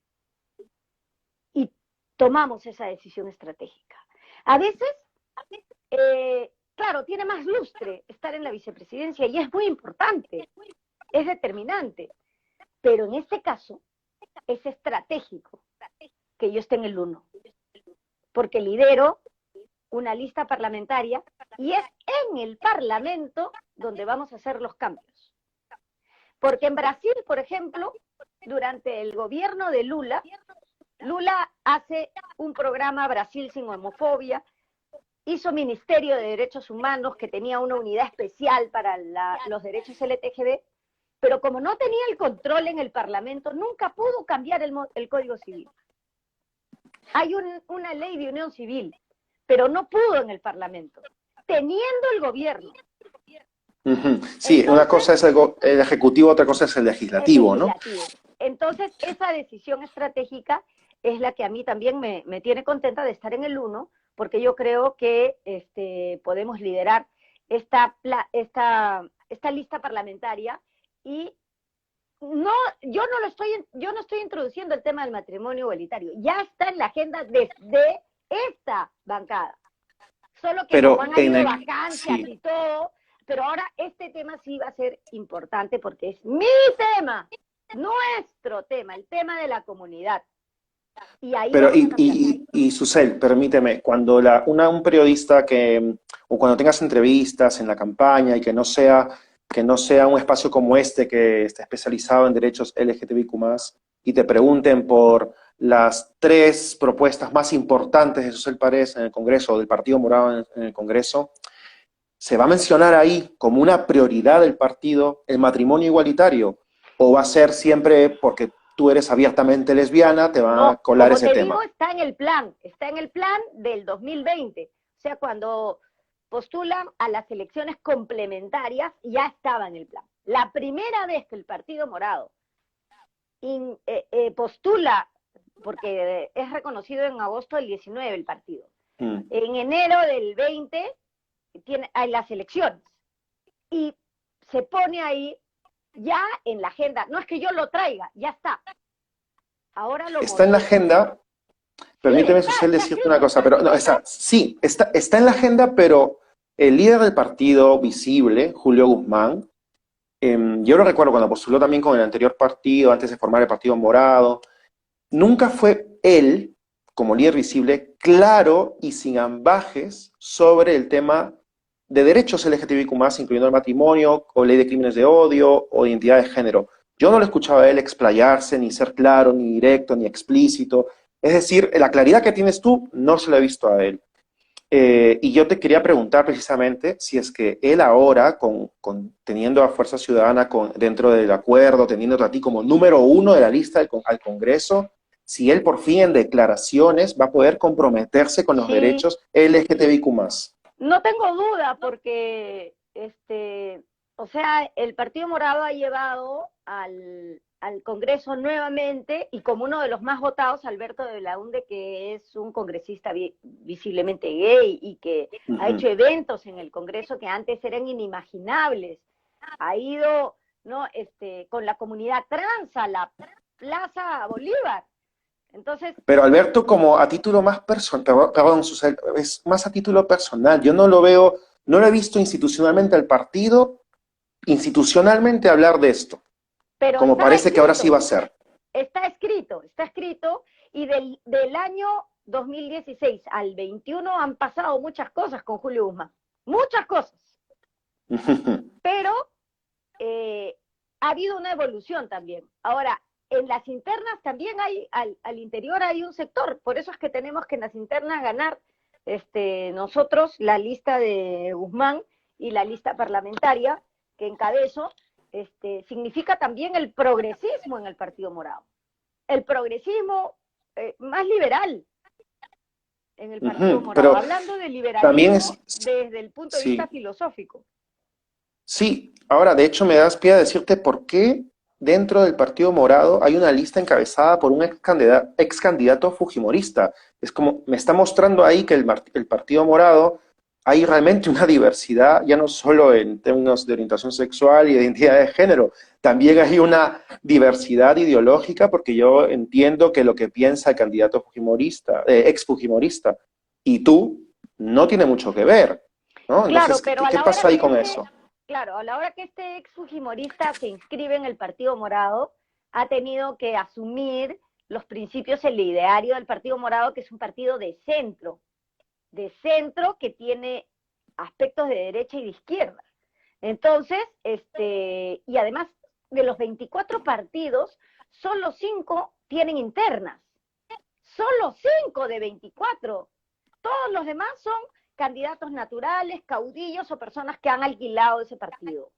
Y tomamos esa decisión estratégica. A veces, claro, tiene más lustre estar en la vicepresidencia y es muy importante, es determinante, pero en este caso es estratégico que yo esté en el 1, porque lidero una lista parlamentaria y es en el Parlamento donde vamos a hacer los cambios. Porque en Brasil, por ejemplo, durante el gobierno de Lula hace un programa Brasil sin homofobia, hizo Ministerio de Derechos Humanos, que tenía una unidad especial para los derechos LGTB, pero como no tenía el control en el Parlamento, nunca pudo cambiar el Código Civil. Hay una ley de unión civil, pero no pudo en el Parlamento, teniendo el gobierno. Sí, entonces, una cosa es el ejecutivo, otra cosa es el legislativo, ¿no? Entonces, esa decisión estratégica es la que a mí también me tiene contenta de estar en el 1, porque yo creo que podemos liderar esta lista parlamentaria y yo no estoy introduciendo el tema del matrimonio igualitario, ya está en la agenda desde esta bancada, solo que como han habido vacancias y todo, pero ahora este tema sí va a ser importante porque es mi tema, nuestro tema, el tema de la comunidad. Y ahí pero, y Susel, permíteme, cuando un periodista o cuando tengas entrevistas en la campaña y que no sea un espacio como este que está especializado en derechos LGTBIQ+, y te pregunten por las 3 propuestas más importantes de Susel Paredes en el Congreso, o del Partido Morado en el Congreso, ¿se va a mencionar ahí como una prioridad del partido el matrimonio igualitario? ¿O va a ser siempre porque tú eres abiertamente lesbiana, te van a colar ese tema? Digo, está en el plan del 2020. O sea, cuando postulan a las elecciones complementarias, ya estaba en el plan. La primera vez que el Partido Morado postula, porque es reconocido en agosto del 19 el partido, en enero del 20 hay las elecciones, y se pone ahí ya en la agenda. No es que yo lo traiga, ya está. Ahora está en la agenda. Permíteme, Susel, decirte una cosa, pero no, está en la agenda, pero el líder del partido visible, Julio Guzmán, yo lo recuerdo cuando postuló también con el anterior partido, antes de formar el Partido Morado, nunca fue él, como líder visible, claro y sin ambajes sobre el tema de derechos LGTBIQ+, incluyendo el matrimonio, o ley de crímenes de odio, o identidad de género. Yo no lo escuchaba a él explayarse, ni ser claro, ni directo, ni explícito. Es decir, la claridad que tienes tú, no se la he visto a él. Y yo te quería preguntar precisamente si es que él ahora, teniendo a Fuerza Ciudadana dentro del acuerdo, teniéndote a ti como número 1 de la lista al Congreso, si él por fin en declaraciones va a poder comprometerse con los derechos LGTBIQ+. No tengo duda, porque o sea, el Partido Morado ha llevado al Congreso nuevamente, y como uno de los más votados, Alberto de Belaúnde, que es un congresista visiblemente gay y que ha hecho eventos en el Congreso que antes eran inimaginables. Ha ido, ¿no?, con la comunidad trans a la Plaza Bolívar. Entonces, pero Alberto, como a título más personal, perdón, Susel, es más a título personal. Yo no lo he visto institucionalmente al partido, institucionalmente hablar de esto. Pero como parece que ahora sí va a ser. está escrito, y del año 2016 al 21 han pasado muchas cosas con Julio Guzmán, muchas cosas, pero ha habido una evolución también. Ahora, en las internas también hay, al interior hay un sector, por eso es que tenemos que en las internas ganar nosotros la lista de Guzmán y la lista parlamentaria que encabezo, significa también el progresismo en el Partido Morado, el progresismo más liberal en el Partido Morado, pero hablando de también liberalismo desde el punto de vista filosófico. Sí, ahora de hecho me das pie a decirte por qué dentro del Partido Morado hay una lista encabezada por un ex candidato fujimorista. Es como, me está mostrando ahí que el Partido Morado hay realmente una diversidad, ya no solo en términos de orientación sexual y de identidad de género, también hay una diversidad ideológica, porque yo entiendo que lo que piensa el candidato fujimorista, ex fujimorista, y tú, no tiene mucho que ver, ¿no? Claro, Entonces, pero ¿qué pasa ahí con eso? Claro, a la hora que este ex fujimorista se inscribe en el Partido Morado, ha tenido que asumir los principios, el ideario del Partido Morado, que es un partido de centro que tiene aspectos de derecha y de izquierda. Entonces, y además de los 24 partidos, solo 5 tienen internas. Solo 5 de 24. Todos los demás son candidatos naturales, caudillos o personas que han alquilado ese partido.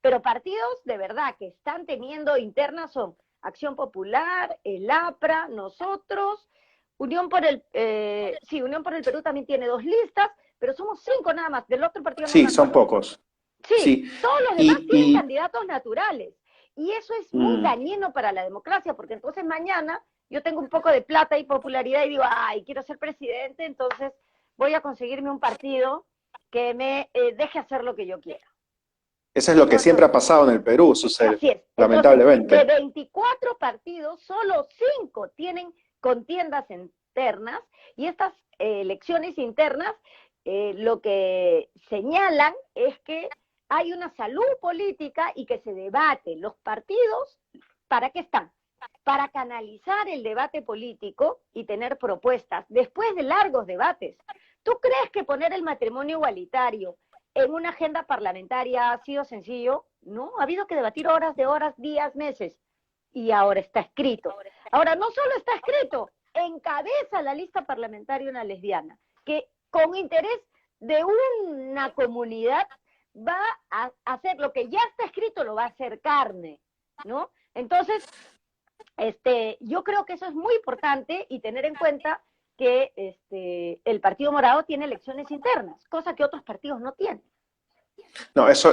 Pero partidos de verdad que están teniendo internas son Acción Popular, el APRA, nosotros, Unión por el Perú también tiene 2 listas, pero somos 5 nada más, del otro partido no. Sí, son pocos. Sí, todos los demás tienen candidatos naturales. Y eso es muy dañino para la democracia, porque entonces mañana yo tengo un poco de plata y popularidad y digo, ay, quiero ser presidente, entonces voy a conseguirme un partido que me deje hacer lo que yo quiera. Eso es lo que siempre ha pasado en el Perú, sucede. Así es. Lamentablemente. Entonces, de 24 partidos, solo 5 tienen contiendas internas, y estas elecciones internas lo que señalan es que hay una salud política y que se debate. Los partidos, ¿para qué están? Para canalizar el debate político y tener propuestas después de largos debates. ¿Tú crees que poner el matrimonio igualitario en una agenda parlamentaria ha sido sencillo? No, ha habido que debatir horas de horas, días, meses, y ahora está escrito. Ahora, no solo está escrito, encabeza la lista parlamentaria una lesbiana, que con interés de una comunidad va a hacer lo que ya está escrito, lo va a hacer carne, ¿no? Entonces, yo creo que eso es muy importante, y tener en cuenta que el Partido Morado tiene elecciones internas, cosa que otros partidos no tienen. No, eso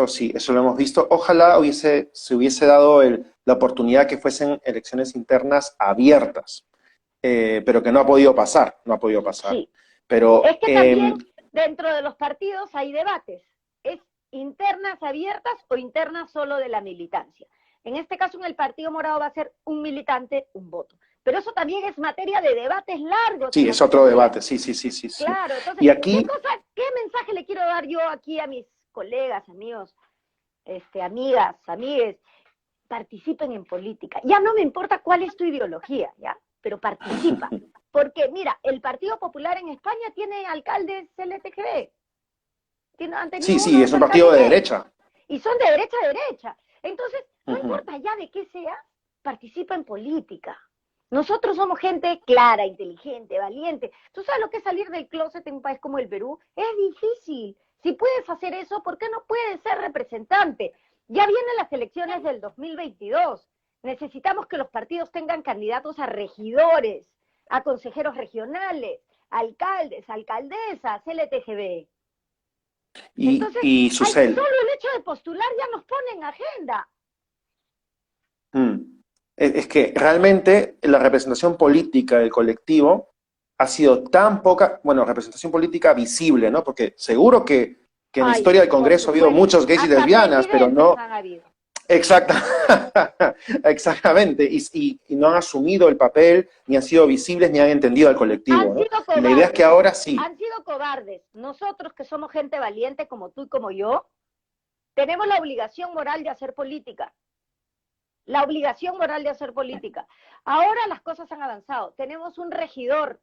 sí, eso lo hemos visto. Ojalá se hubiese dado la oportunidad que fuesen elecciones internas abiertas, pero que no ha podido pasar, Sí. Pero, es que también dentro de los partidos hay debates, es internas abiertas o internas solo de la militancia. En este caso, en el Partido Morado va a ser un militante, un voto. Pero eso también es materia de debates largos. Sí, es otro debate, sí. Claro, entonces, y aquí... ¿qué mensaje le quiero dar yo aquí a mis colegas, amigos, amigas, amigues? Participen en política. Ya no me importa cuál es tu ideología, ¿ya? Pero participa. Porque, mira, el Partido Popular en España tiene alcaldes LTGB. Sí, es un partido de derecha. Y son de derecha. Entonces, no importa ya de qué sea, participa en política. Nosotros somos gente clara, inteligente, valiente. ¿Tú sabes lo que es salir del closet en un país como el Perú? Es difícil. Si puedes hacer eso, ¿por qué no puedes ser representante? Ya vienen las elecciones del 2022. Necesitamos que los partidos tengan candidatos a regidores, a consejeros regionales, alcaldes, alcaldesas, LTGB. Entonces, solo el hecho de postular ya nos pone en agenda. Es que realmente la representación política del colectivo ha sido tan poca, bueno, representación política visible, ¿no? Porque seguro que en la historia del Congreso ha habido muchos gays y lesbianas, pero no... Exactamente, y no han asumido el papel, ni han sido visibles, ni han entendido al colectivo, ¿no? Y la idea es que ahora sí. Han sido cobardes. Nosotros, que somos gente valiente como tú y como yo, tenemos la obligación moral de hacer política. la obligación moral de hacer política. Ahora las cosas han avanzado. Tenemos un regidor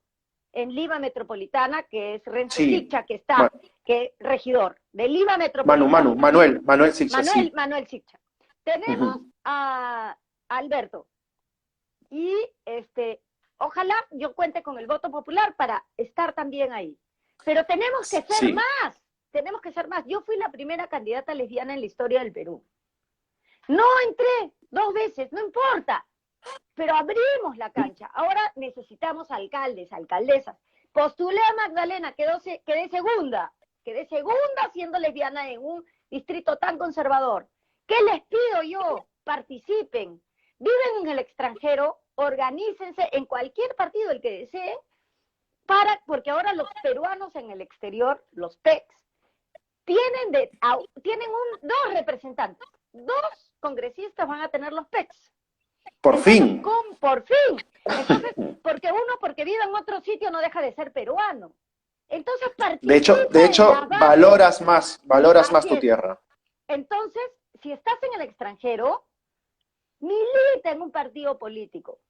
en Lima Metropolitana, que es Renzo Sí. Siccha, que está, que regidor de Lima Metropolitana. Manuel Siccha, sí. Manuel Siccha. Tenemos a Alberto. Y ojalá yo cuente con el voto popular para estar también ahí. Pero tenemos que ser más. Tenemos que ser más. Yo fui la primera candidata lesbiana en la historia del Perú. No entré 2 veces, no importa. Pero abrimos la cancha. Ahora necesitamos alcaldes, alcaldesas. Postulé a Magdalena, quedé segunda siendo lesbiana en un distrito tan conservador. ¿Qué les pido yo? Participen. Viven en el extranjero, organícense en cualquier partido el que deseen, porque ahora los peruanos en el exterior, los PECs, tienen 2 representantes. 2 congresistas van a tener los PECs. Por fin. Por fin. Entonces, porque vive en otro sitio no deja de ser peruano. Entonces, de hecho, valoras más tu tierra. Entonces, si estás en el extranjero, milita en un partido político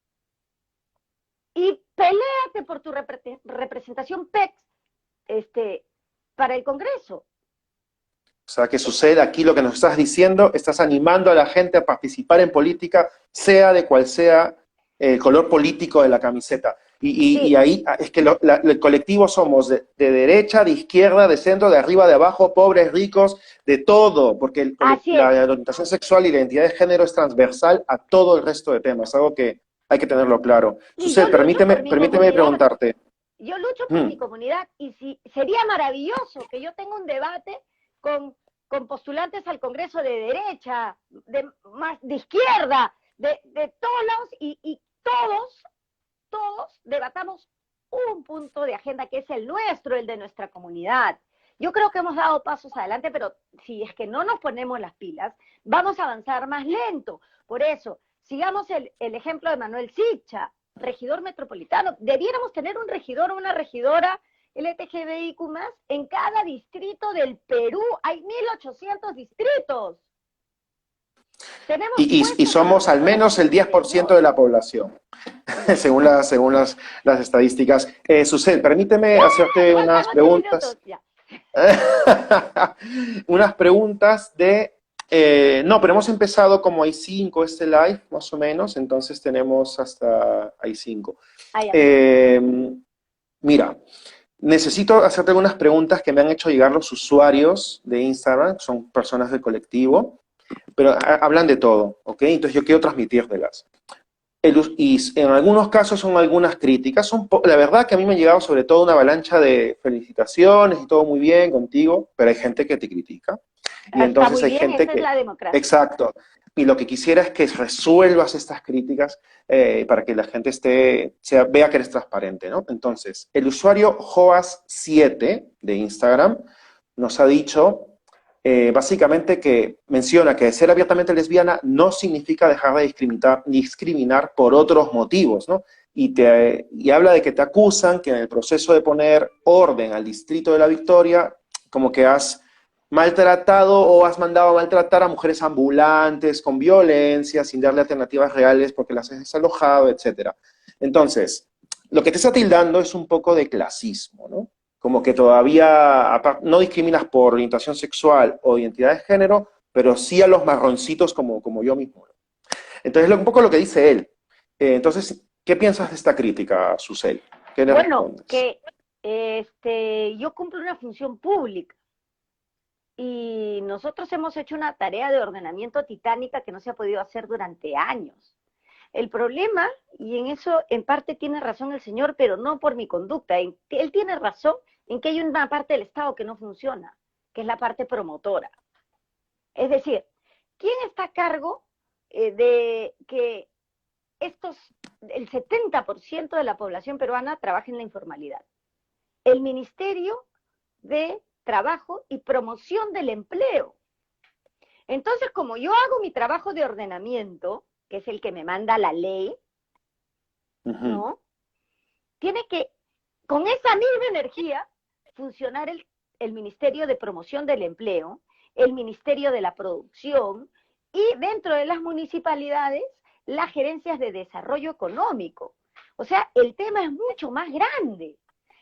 y peléate por tu representación PECs para el Congreso. O sea, que sucede aquí lo que nos estás diciendo, estás animando a la gente a participar en política, sea de cual sea el color político de la camiseta. Y ahí es que el colectivo somos de derecha, de izquierda, de centro, de arriba, de abajo, pobres, ricos, de todo, porque la orientación sexual y la identidad de género es transversal a todo el resto de temas, algo que hay que tenerlo claro. Susel, permíteme preguntarte. Yo lucho por mi comunidad y sería maravilloso que yo tenga un debate con postulantes al Congreso de derecha, de izquierda, de todos lados, y todos debatamos un punto de agenda que es el nuestro, el de nuestra comunidad. Yo creo que hemos dado pasos adelante, pero si es que no nos ponemos las pilas, vamos a avanzar más lento. Por eso, sigamos el ejemplo de Manuel Siccha, regidor metropolitano. Debiéramos tener un regidor o una regidora LGTBIQ+, en cada distrito del Perú. Hay 1.800 distritos. Y somos al menos el 10% de la población, según las estadísticas. Susel, permíteme hacerte unas preguntas. Unas preguntas no, pero hemos empezado como hay 5 este live, más o menos, entonces tenemos hasta hay 5. Mira, necesito hacerte algunas preguntas que me han hecho llegar los usuarios de Instagram, son personas del colectivo, pero hablan de todo, ¿ok? Entonces yo quiero transmitírtelas. Y en algunos casos son algunas críticas. La verdad que a mí me ha llegado sobre todo una avalancha de felicitaciones y todo muy bien contigo, pero hay gente que te critica. Y entonces hay gente que... Es la democracia. Exacto. Y lo que quisiera es que resuelvas estas críticas para que la gente vea que eres transparente, ¿no? Entonces, el usuario Joas7 de Instagram nos ha dicho... básicamente que menciona que ser abiertamente lesbiana no significa dejar de discriminar por otros motivos, ¿no? Y habla de que te acusan que en el proceso de poner orden al distrito de La Victoria, como que has maltratado o has mandado a maltratar a mujeres ambulantes con violencia, sin darle alternativas reales porque las has desalojado, etc. Entonces, lo que te está tildando es un poco de clasismo, ¿no? Como que todavía no discriminas por orientación sexual o identidad de género, pero sí a los marroncitos como yo mismo. Entonces, un poco lo que dice él. Entonces, ¿qué piensas de esta crítica, Susel? ¿Qué le respondes? Que yo cumplo una función pública y nosotros hemos hecho una tarea de ordenamiento titánica que no se ha podido hacer durante años. El problema, y en eso en parte tiene razón el señor, pero no por mi conducta, él tiene razón en que hay una parte del Estado que no funciona, que es la parte promotora. Es decir, ¿quién está a cargo de que el 70% de la población peruana trabaja en la informalidad? El Ministerio de Trabajo y Promoción del Empleo. Entonces, como yo hago mi trabajo de ordenamiento, que es el que me manda la ley, ¿no? Tiene que, con esa misma energía, funcionar el Ministerio de Promoción del Empleo, el Ministerio de la Producción Y dentro de las municipalidades, las gerencias de desarrollo económico. O sea, el tema es mucho más grande.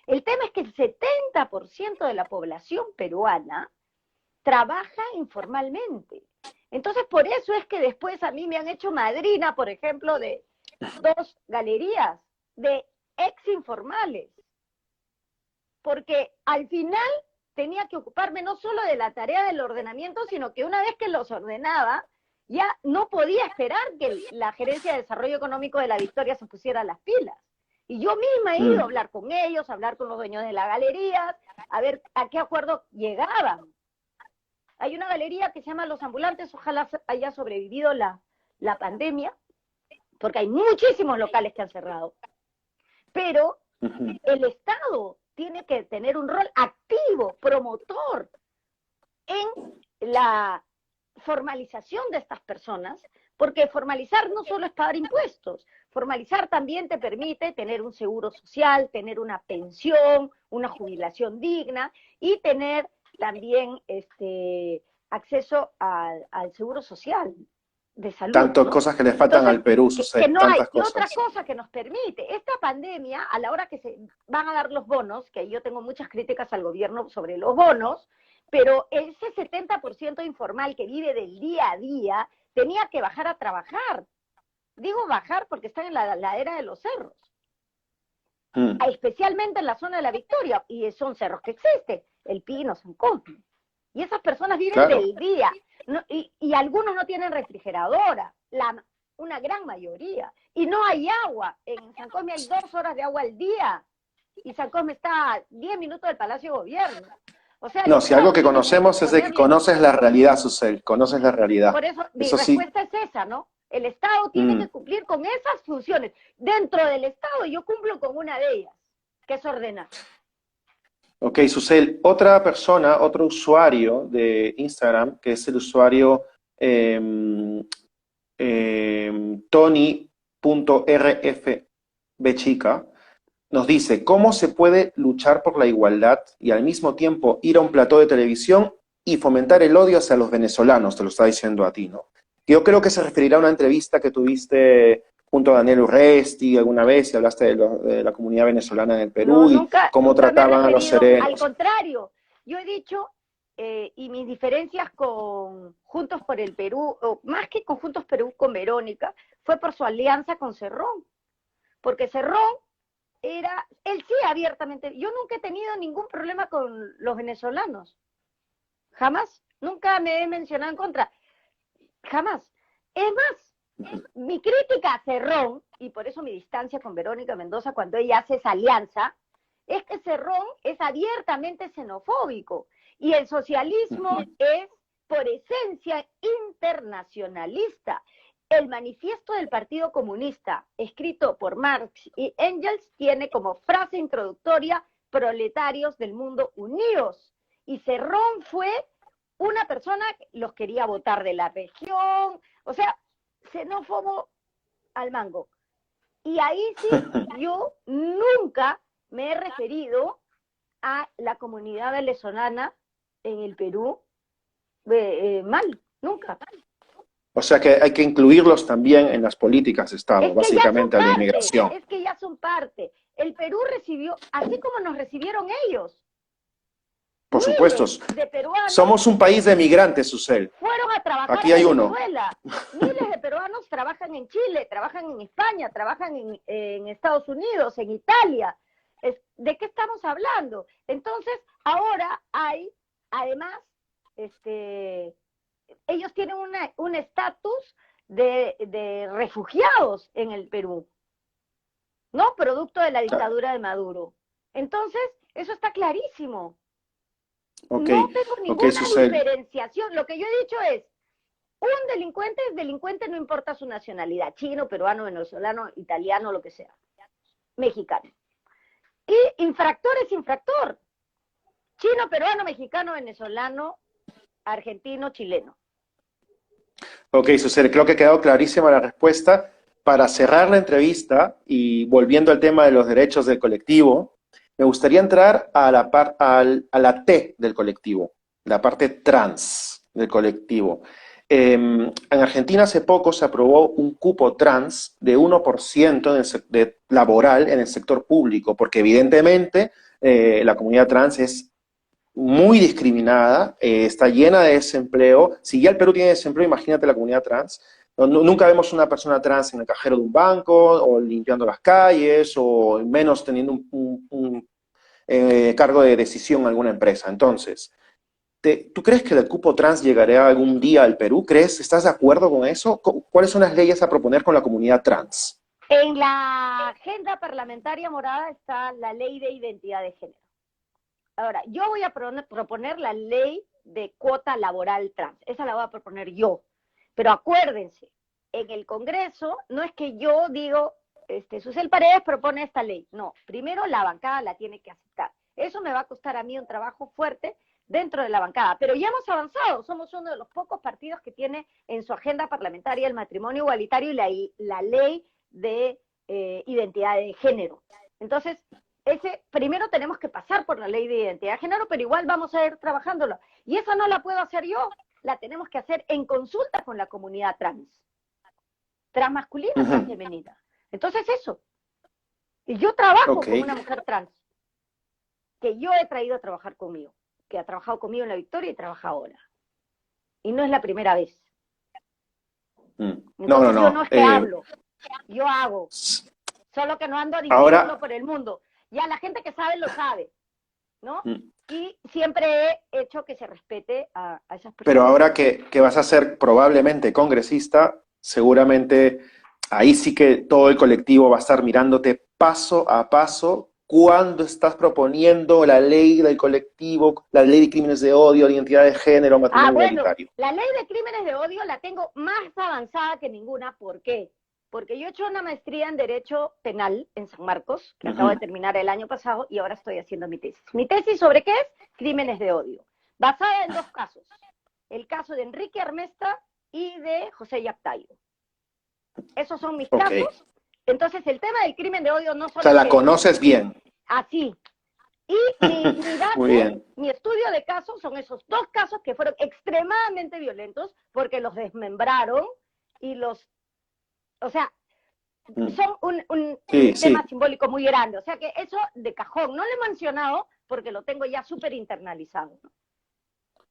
El tema es que el 70% de la población peruana trabaja informalmente. Entonces, por eso es que después a mí me han hecho madrina, por ejemplo, de 2 galerías de ex informales. Porque al final tenía que ocuparme no solo de la tarea del ordenamiento, sino que una vez que los ordenaba, ya no podía esperar que la Gerencia de Desarrollo Económico de La Victoria se pusiera las pilas. Y yo misma he ido a hablar con ellos, a hablar con los dueños de las galerías, a ver a qué acuerdo llegaban. Hay una galería que se llama Los Ambulantes, ojalá haya sobrevivido la pandemia, porque hay muchísimos locales que han cerrado. Pero el Estado tiene que tener un rol activo, promotor, en la formalización de estas personas, porque formalizar no solo es pagar impuestos, formalizar también te permite tener un seguro social, tener una pensión, una jubilación digna y tener también acceso al seguro social de salud. Tantas cosas que le faltan. Entonces, al Perú, que no hay. Y otra cosa que nos permite, esta pandemia, a la hora que se van a dar los bonos, que yo tengo muchas críticas al gobierno sobre los bonos, pero ese 70% informal que vive del día a día tenía que bajar a trabajar. Digo bajar porque están en la ladera de los cerros. Especialmente en la zona de La Victoria, y son cerros que existen, El Pino, San Cosme. Y esas personas viven del día. No, y algunos no tienen refrigeradora, una gran mayoría. Y no hay agua. En San Cosme hay 2 horas de agua al día. Y San Cosme está a 10 minutos del Palacio de Gobierno. O sea, no, si algo que conocemos es de que conoces la realidad, Susel, conoces la realidad. Por eso mi respuesta es esa, ¿no? El Estado tiene que cumplir con esas funciones. Dentro del Estado yo cumplo con una de ellas, que es ordenar. Ok, Susel, otra persona, otro usuario de Instagram, que es el usuario Tony.rfbchica, nos dice, ¿cómo se puede luchar por la igualdad y al mismo tiempo ir a un plató de televisión y fomentar el odio hacia los venezolanos? Te lo está diciendo a ti, ¿no? Yo creo que se referirá a una entrevista que tuviste junto a Daniel Urresti alguna vez y hablaste de la comunidad venezolana en el Perú y cómo trataban a los serenos. Al contrario, yo he dicho, y mis diferencias con Juntos por el Perú, o más que con Juntos Perú, con Verónica, fue por su alianza con Cerrón. Porque Cerrón él sí abiertamente, yo nunca he tenido ningún problema con los venezolanos. Jamás, nunca me he mencionado en contra. Jamás. Es más, mi crítica a Cerrón, y por eso mi distancia con Verónica Mendoza cuando ella hace esa alianza, es que Cerrón es abiertamente xenofóbico. Y el socialismo es, por esencia, internacionalista. El manifiesto del Partido Comunista, escrito por Marx y Engels, tiene como frase introductoria, proletarios del mundo unidos. Y Cerrón fue una persona que los quería votar de la región, o sea, xenófobo al mango. Y ahí sí, yo nunca me he referido a la comunidad venezolana en el Perú mal, nunca. O sea que hay que incluirlos también en las políticas de Estado, básicamente a la inmigración. Es que ya son parte. El Perú recibió, así como nos recibieron ellos. Por supuesto. Somos un país de migrantes, Susel. Fueron a trabajar Aquí hay en uno. Venezuela. Miles de peruanos trabajan en Chile, trabajan en España, trabajan en Estados Unidos, en Italia. ¿De qué estamos hablando? Entonces, ahora hay, además, ellos tienen un estatus de refugiados en el Perú, ¿no? Producto de la dictadura de Maduro. Entonces, eso está clarísimo. Okay, no tengo ninguna diferenciación. Lo que yo he dicho es, un delincuente es delincuente, no importa su nacionalidad, chino, peruano, venezolano, italiano, lo que sea, mexicano. Y infractor es infractor. Chino, peruano, mexicano, venezolano, argentino, chileno. Ok, Susel, creo que ha quedado clarísima la respuesta. Para cerrar la entrevista y volviendo al tema de los derechos del colectivo, me gustaría entrar a la T del colectivo, la parte trans del colectivo. En Argentina hace poco se aprobó un cupo trans de 1% laboral en el sector público, porque evidentemente la comunidad trans es muy discriminada, está llena de desempleo. Si ya el Perú tiene desempleo, imagínate la comunidad trans. Nunca vemos una persona trans en el cajero de un banco, o limpiando las calles, o menos teniendo un cargo de decisión en alguna empresa. Entonces, ¿tú crees que el cupo trans llegará algún día al Perú? ¿Estás de acuerdo con eso? ¿Cuáles son las leyes a proponer con la comunidad trans? En la agenda parlamentaria morada está la ley de identidad de género. Ahora, yo voy a proponer la ley de cuota laboral trans. Esa la voy a proponer yo. Pero acuérdense, en el Congreso no es que yo digo, Susel Paredes propone esta ley. No, primero la bancada la tiene que aceptar. Eso me va a costar a mí un trabajo fuerte dentro de la bancada. Pero ya hemos avanzado. Somos uno de los pocos partidos que tiene en su agenda parlamentaria el matrimonio igualitario y la ley de identidad de género. Entonces, primero tenemos que pasar por la ley de identidad de género, pero igual vamos a ir trabajándolo. Y esa no la puedo hacer yo, la tenemos que hacer en consulta con la comunidad trans. Transmasculina, transfemenina. Entonces eso. Y yo trabajo con una mujer trans, que yo he traído a trabajar conmigo, que ha trabajado conmigo en La Victoria y trabaja ahora. Y no es la primera vez. Entonces, yo no es que hablo, yo hago. Solo que no ando diciendo por el mundo. Ya la gente que sabe lo sabe, ¿no? Y siempre he hecho que se respete a esas personas. Pero ahora que vas a ser probablemente congresista, seguramente ahí sí que todo el colectivo va a estar mirándote paso a paso cuando estás proponiendo la ley del colectivo, la ley de crímenes de odio, de identidad de género, matrimonio igualitario. La ley de crímenes de odio la tengo más avanzada que ninguna. ¿Por qué? Porque yo he hecho una maestría en Derecho Penal en San Marcos, que acabo de terminar el año pasado, y ahora estoy haciendo mi tesis. ¿Mi tesis sobre qué es? Crímenes de odio. Basada en dos casos. El caso de Enrique Armesta y de José Yaptayo. Esos son mis casos. Entonces, el tema del crimen de odio no solo... O sea, la conoces bien. Así. Y mi estudio de casos son esos dos casos que fueron extremadamente violentos porque los desmembraron y los... O sea, son un tema simbólico muy grande. O sea que eso de cajón, no lo he mencionado porque lo tengo ya súper internalizado.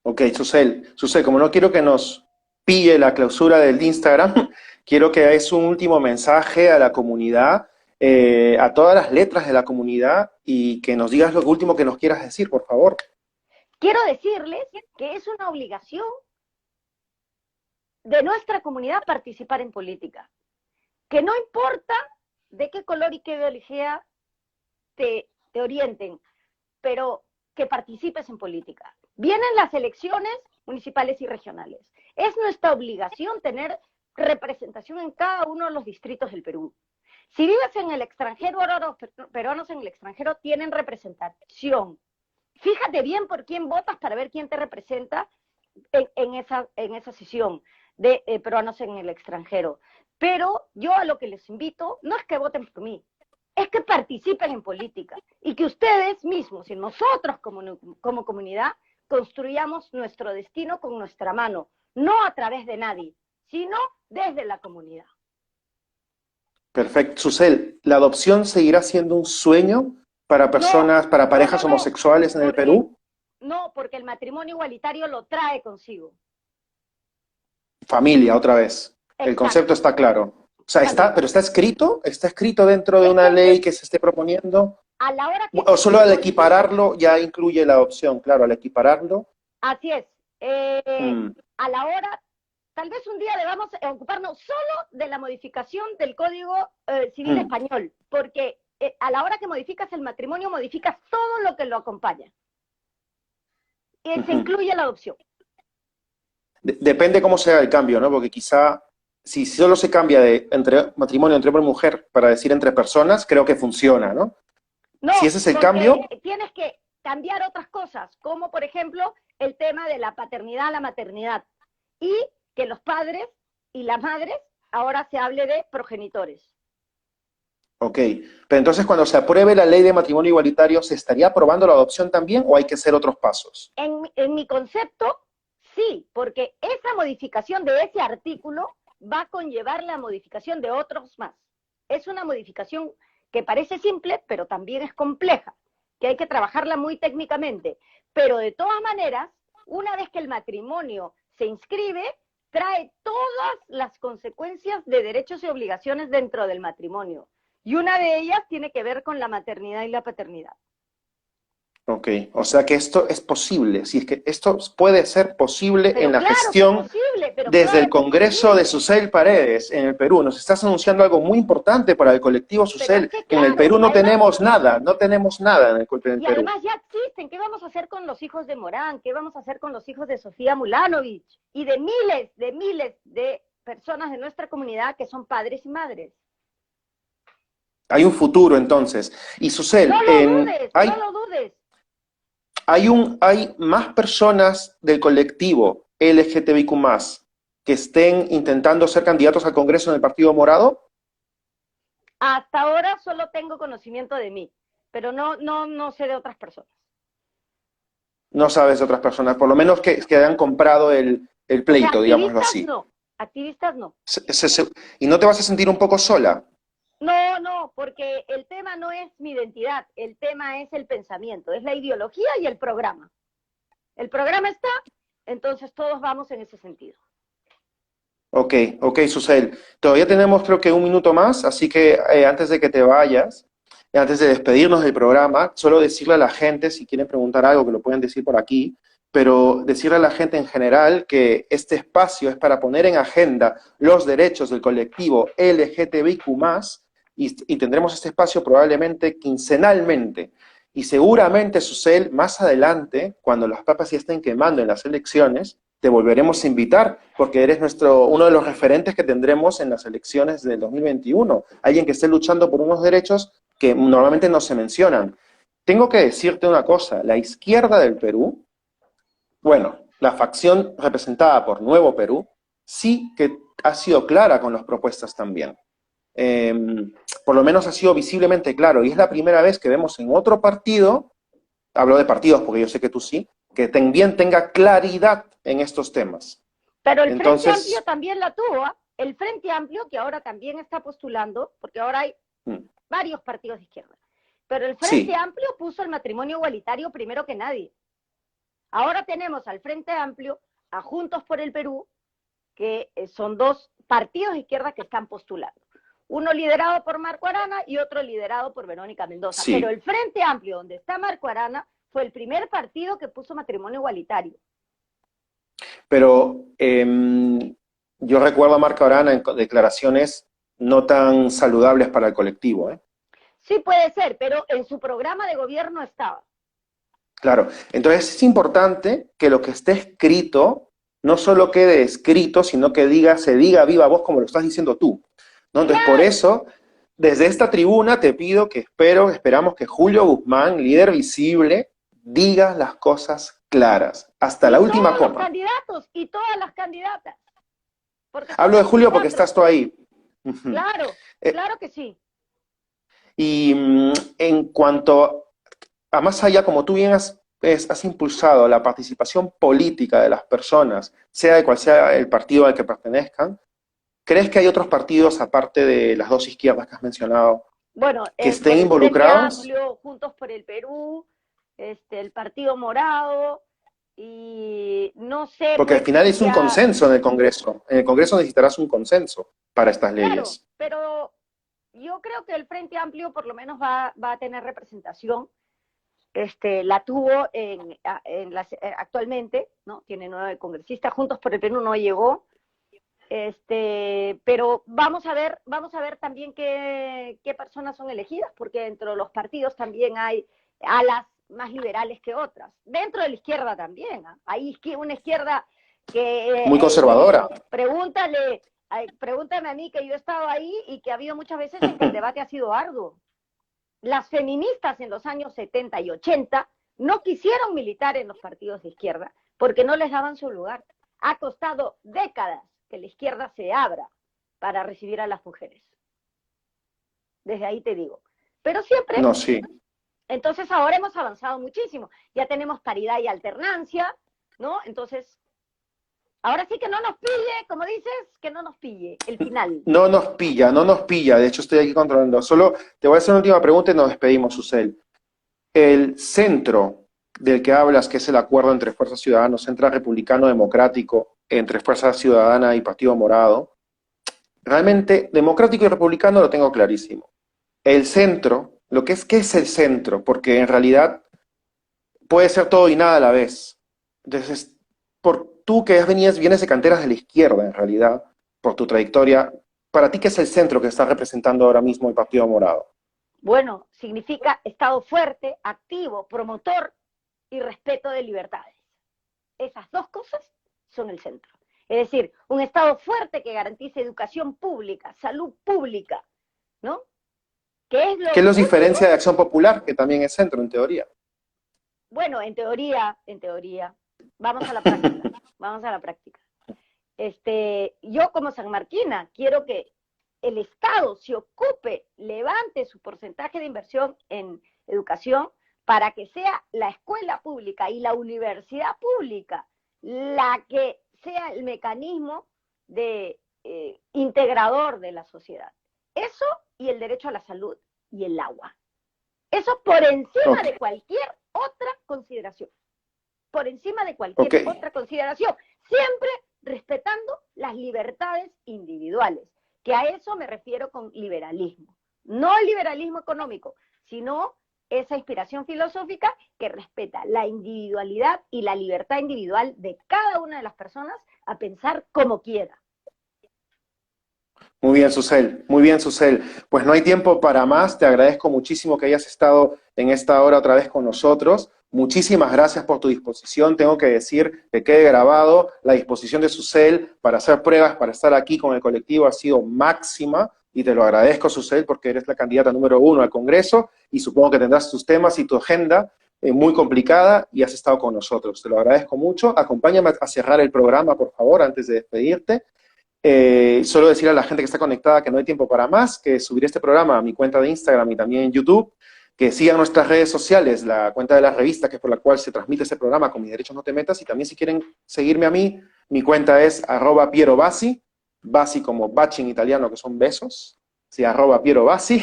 Ok, Susel, como no quiero que nos pille la clausura del Instagram, quiero que des un último mensaje a la comunidad, a todas las letras de la comunidad, y que nos digas lo último que nos quieras decir, por favor. Quiero decirles que es una obligación de nuestra comunidad participar en política. Que no importa de qué color y qué ideología te orienten, pero que participes en política. Vienen las elecciones municipales y regionales. Es nuestra obligación tener representación en cada uno de los distritos del Perú. Si vives en el extranjero, ahora los peruanos en el extranjero tienen representación. Fíjate bien por quién votas para ver quién te representa en esa sesión de peruanos en el extranjero. Pero yo a lo que les invito no es que voten por mí, es que participen en política y que ustedes mismos y nosotros como comunidad construyamos nuestro destino con nuestra mano, no a través de nadie, sino desde la comunidad. Perfecto. Susel, ¿la adopción seguirá siendo un sueño para personas, para parejas homosexuales en el Perú? No, porque el matrimonio igualitario lo trae consigo. Familia, otra vez. Exacto. El concepto está claro. O sea, pero ¿está escrito dentro de una ley que se esté proponiendo? A la hora que o solo al equipararlo ya incluye la adopción, claro, al equipararlo. Así es. A la hora, tal vez un día debamos ocuparnos solo de la modificación del Código Civil Español, porque a la hora que modificas el matrimonio, modificas todo lo que lo acompaña. Y se incluye la adopción. Depende cómo sea el cambio, ¿no? Porque quizá, si solo se cambia de matrimonio entre hombre y mujer para decir entre personas, creo que funciona, ¿no? No, si ese es el cambio... Tienes que cambiar otras cosas, como por ejemplo el tema de la paternidad, la maternidad, y que los padres y las madres ahora se hable de progenitores. Ok, pero entonces cuando se apruebe la ley de matrimonio igualitario, ¿se estaría aprobando la adopción también o hay que hacer otros pasos? En mi concepto, Sí, porque esa modificación de ese artículo va a conllevar la modificación de otros más. Es una modificación que parece simple, pero también es compleja, que hay que trabajarla muy técnicamente. Pero de todas maneras, una vez que el matrimonio se inscribe, trae todas las consecuencias de derechos y obligaciones dentro del matrimonio. Y una de ellas tiene que ver con la maternidad y la paternidad. Ok, o sea que esto es posible, si es que esto puede ser posible en Pero la claro que es gestión posible, pero desde el claro que es Congreso de posible. Susel Paredes en el Perú. Nos estás anunciando algo muy importante para el colectivo Pero es Susel, que que en el claro, Perú no además, tenemos nada, no tenemos nada en el y Perú. además ya existen. ¿Qué vamos a hacer con los hijos de Morán? ¿Qué vamos a hacer con los hijos de Sofía Mulanovich? Y de miles de personas de nuestra comunidad que son padres y madres. Hay un futuro entonces. Y No Susel, lo dudes, hay, no lo dudes. hay más personas del colectivo LGTBIQ+, que estén intentando ser candidatos al Congreso en el Partido Morado. Hasta ahora solo tengo conocimiento de mí, pero no sé de otras personas. No sabes de otras personas, por lo menos que hayan comprado el O sea, pleito, digámoslo así. activistas no. Y no te vas a sentir un poco sola. No, porque el tema no es mi identidad, el tema es el pensamiento, es la ideología y el programa. El programa está, entonces todos vamos en ese sentido. Ok, ok, Susel. Todavía tenemos creo que un minuto más, así que antes de que te vayas, antes de despedirnos del programa, solo decirle a la gente, si quieren preguntar algo, que lo pueden decir por aquí, pero decirle a la gente en general que este espacio es para poner en agenda los derechos del colectivo LGTBIQ+, y tendremos este espacio probablemente quincenalmente. Y seguramente, Susel, más adelante, cuando las papas ya estén quemando en las elecciones, te volveremos a invitar, porque eres uno de los referentes que tendremos en las elecciones del 2021. Alguien que esté luchando por unos derechos que normalmente no se mencionan. Tengo que decirte una cosa, la izquierda del Perú, bueno, la facción representada por Nuevo Perú, sí que ha sido clara con las propuestas también. Eh, por lo menos ha sido visiblemente claro, y es la primera vez que vemos en otro partido, hablo de partidos porque yo sé que tú sí, que también tenga claridad en estos temas. Pero el Frente Amplio Entonces, también la tuvo, ¿eh? El Frente Amplio, que ahora también está postulando, porque ahora hay varios partidos de izquierda, pero el Frente sí, Amplio puso el matrimonio igualitario primero que nadie. Ahora tenemos al Frente Amplio, a Juntos por el Perú, que son dos partidos de izquierda que están postulando. Uno liderado por Marco Arana y otro liderado por Verónica Mendoza. Pero sí, el Frente Amplio, donde está Marco Arana, fue el primer partido que puso matrimonio igualitario. pero yo recuerdo a Marco Arana en declaraciones no tan saludables para el colectivo, ¿eh? Sí puede ser, pero en su programa de gobierno estaba. Claro, entonces es importante que lo que esté escrito no solo quede escrito, sino que se diga a viva voz como lo estás diciendo tú, ¿no? Entonces, por Claro. eso, desde esta tribuna te pido que esperamos que Julio Guzmán, líder visible, diga las cosas claras, hasta la Y última todos los coma. candidatos y todas las candidatas, porque Hablo de somos Julio porque cuatro. estás tú ahí. Ujú. Claro, Eh, claro que sí. y en cuanto a más allá, como tú bien has impulsado la participación política de las personas, sea de cual sea el partido al que pertenezcan, ¿crees que hay otros partidos, aparte de las dos izquierdas que has mencionado, Bueno, que por estén el Frente involucrados? Amplio, Juntos por el Perú, el Partido Morado, y no sé, Porque al pues final es un ya, consenso en el Congreso. En el Congreso necesitarás un consenso para estas claro, leyes. pero yo creo que el Frente Amplio por lo menos va a tener representación. La tuvo actualmente, ¿no? Tiene 9 congresistas, Juntos por el Perú no llegó, pero vamos a ver también qué personas son elegidas, porque dentro de los partidos también hay alas más liberales que otras. Dentro de la izquierda también, ¿eh? Hay una izquierda Muy que, conservadora. pregúntame a mí que yo he estado ahí y que ha habido muchas veces en que el debate ha sido arduo. Las feministas en los años 70 y 80 no quisieron militar en los partidos de izquierda porque no les daban su lugar. Ha costado décadas que la izquierda se abra para recibir a las mujeres. Desde ahí te digo. Pero siempre, No, sí. entonces ahora hemos avanzado muchísimo. Ya tenemos paridad y alternancia, ¿no? Entonces, Ahora sí que no nos pille, como dices, que no nos pille el final. No nos pilla, no nos pilla. De hecho, estoy aquí controlando. Solo te voy a hacer una última pregunta y nos despedimos, Susel. El centro del que hablas, que es el acuerdo entre Fuerza Ciudadana, Centro Republicano Democrático, entre Fuerza Ciudadana y Partido Morado, realmente democrático y republicano lo tengo clarísimo. El centro, ¿qué es el centro? Porque en realidad puede ser todo y nada a la vez. Entonces, tú que vienes de canteras de la izquierda, en realidad, por tu trayectoria, ¿para ti qué es el centro que está representando ahora mismo el Partido Morado? Bueno, significa Estado fuerte, activo, promotor y respeto de libertades. Esas dos cosas son el centro. Es decir, un Estado fuerte que garantice educación pública, salud pública, ¿no? ¿Qué los diferencia de Acción Popular, que también es centro, en teoría? Bueno, en teoría, vamos a la práctica, vamos a la práctica. Yo como sanmarquina quiero que el Estado se ocupe, levante su porcentaje de inversión en educación para que sea la escuela pública y la universidad pública la que sea el mecanismo de integrador de la sociedad. Eso y el derecho a la salud y el agua. Eso por encima de cualquier otra consideración. Por encima de cualquier otra consideración. Siempre respetando las libertades individuales. Que a eso me refiero con liberalismo. No el liberalismo económico, sino esa inspiración filosófica que respeta la individualidad y la libertad individual de cada una de las personas a pensar como quiera. Muy bien, Susel, muy bien, Susel. Pues no hay tiempo para más. Te agradezco muchísimo que hayas estado en esta hora otra vez con nosotros. Muchísimas gracias por tu disposición. Tengo que decir que quede grabado, la disposición de Susel para hacer pruebas, para estar aquí con el colectivo ha sido máxima, y te lo agradezco, Susel, porque eres la candidata número 1 al Congreso, y supongo que tendrás tus temas y tu agenda muy complicada, y has estado con nosotros. Te lo agradezco mucho. Acompáñame a cerrar el programa, por favor, antes de despedirte. Solo decir a la gente que está conectada que no hay tiempo para más, que subiré este programa a mi cuenta de Instagram y también en YouTube, que sigan nuestras redes sociales, la cuenta de la revista, que es por la cual se transmite este programa, Con Mis Derechos No Te Metas, y también si quieren seguirme a mí, mi cuenta es @PieroBassi, Bassi como baci en italiano, que son besos, sí, @PieroBassi,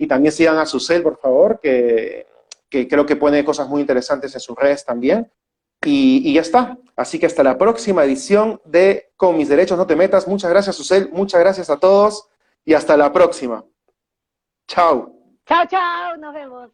y también sigan a Susel, por favor, que creo que pone cosas muy interesantes en sus redes también. Y ya está. Así que hasta la próxima edición de Con Mis Derechos No Te Metas. Muchas gracias, Susel. Muchas gracias a todos. Y hasta la próxima. Chao. Chao, chao. Nos vemos.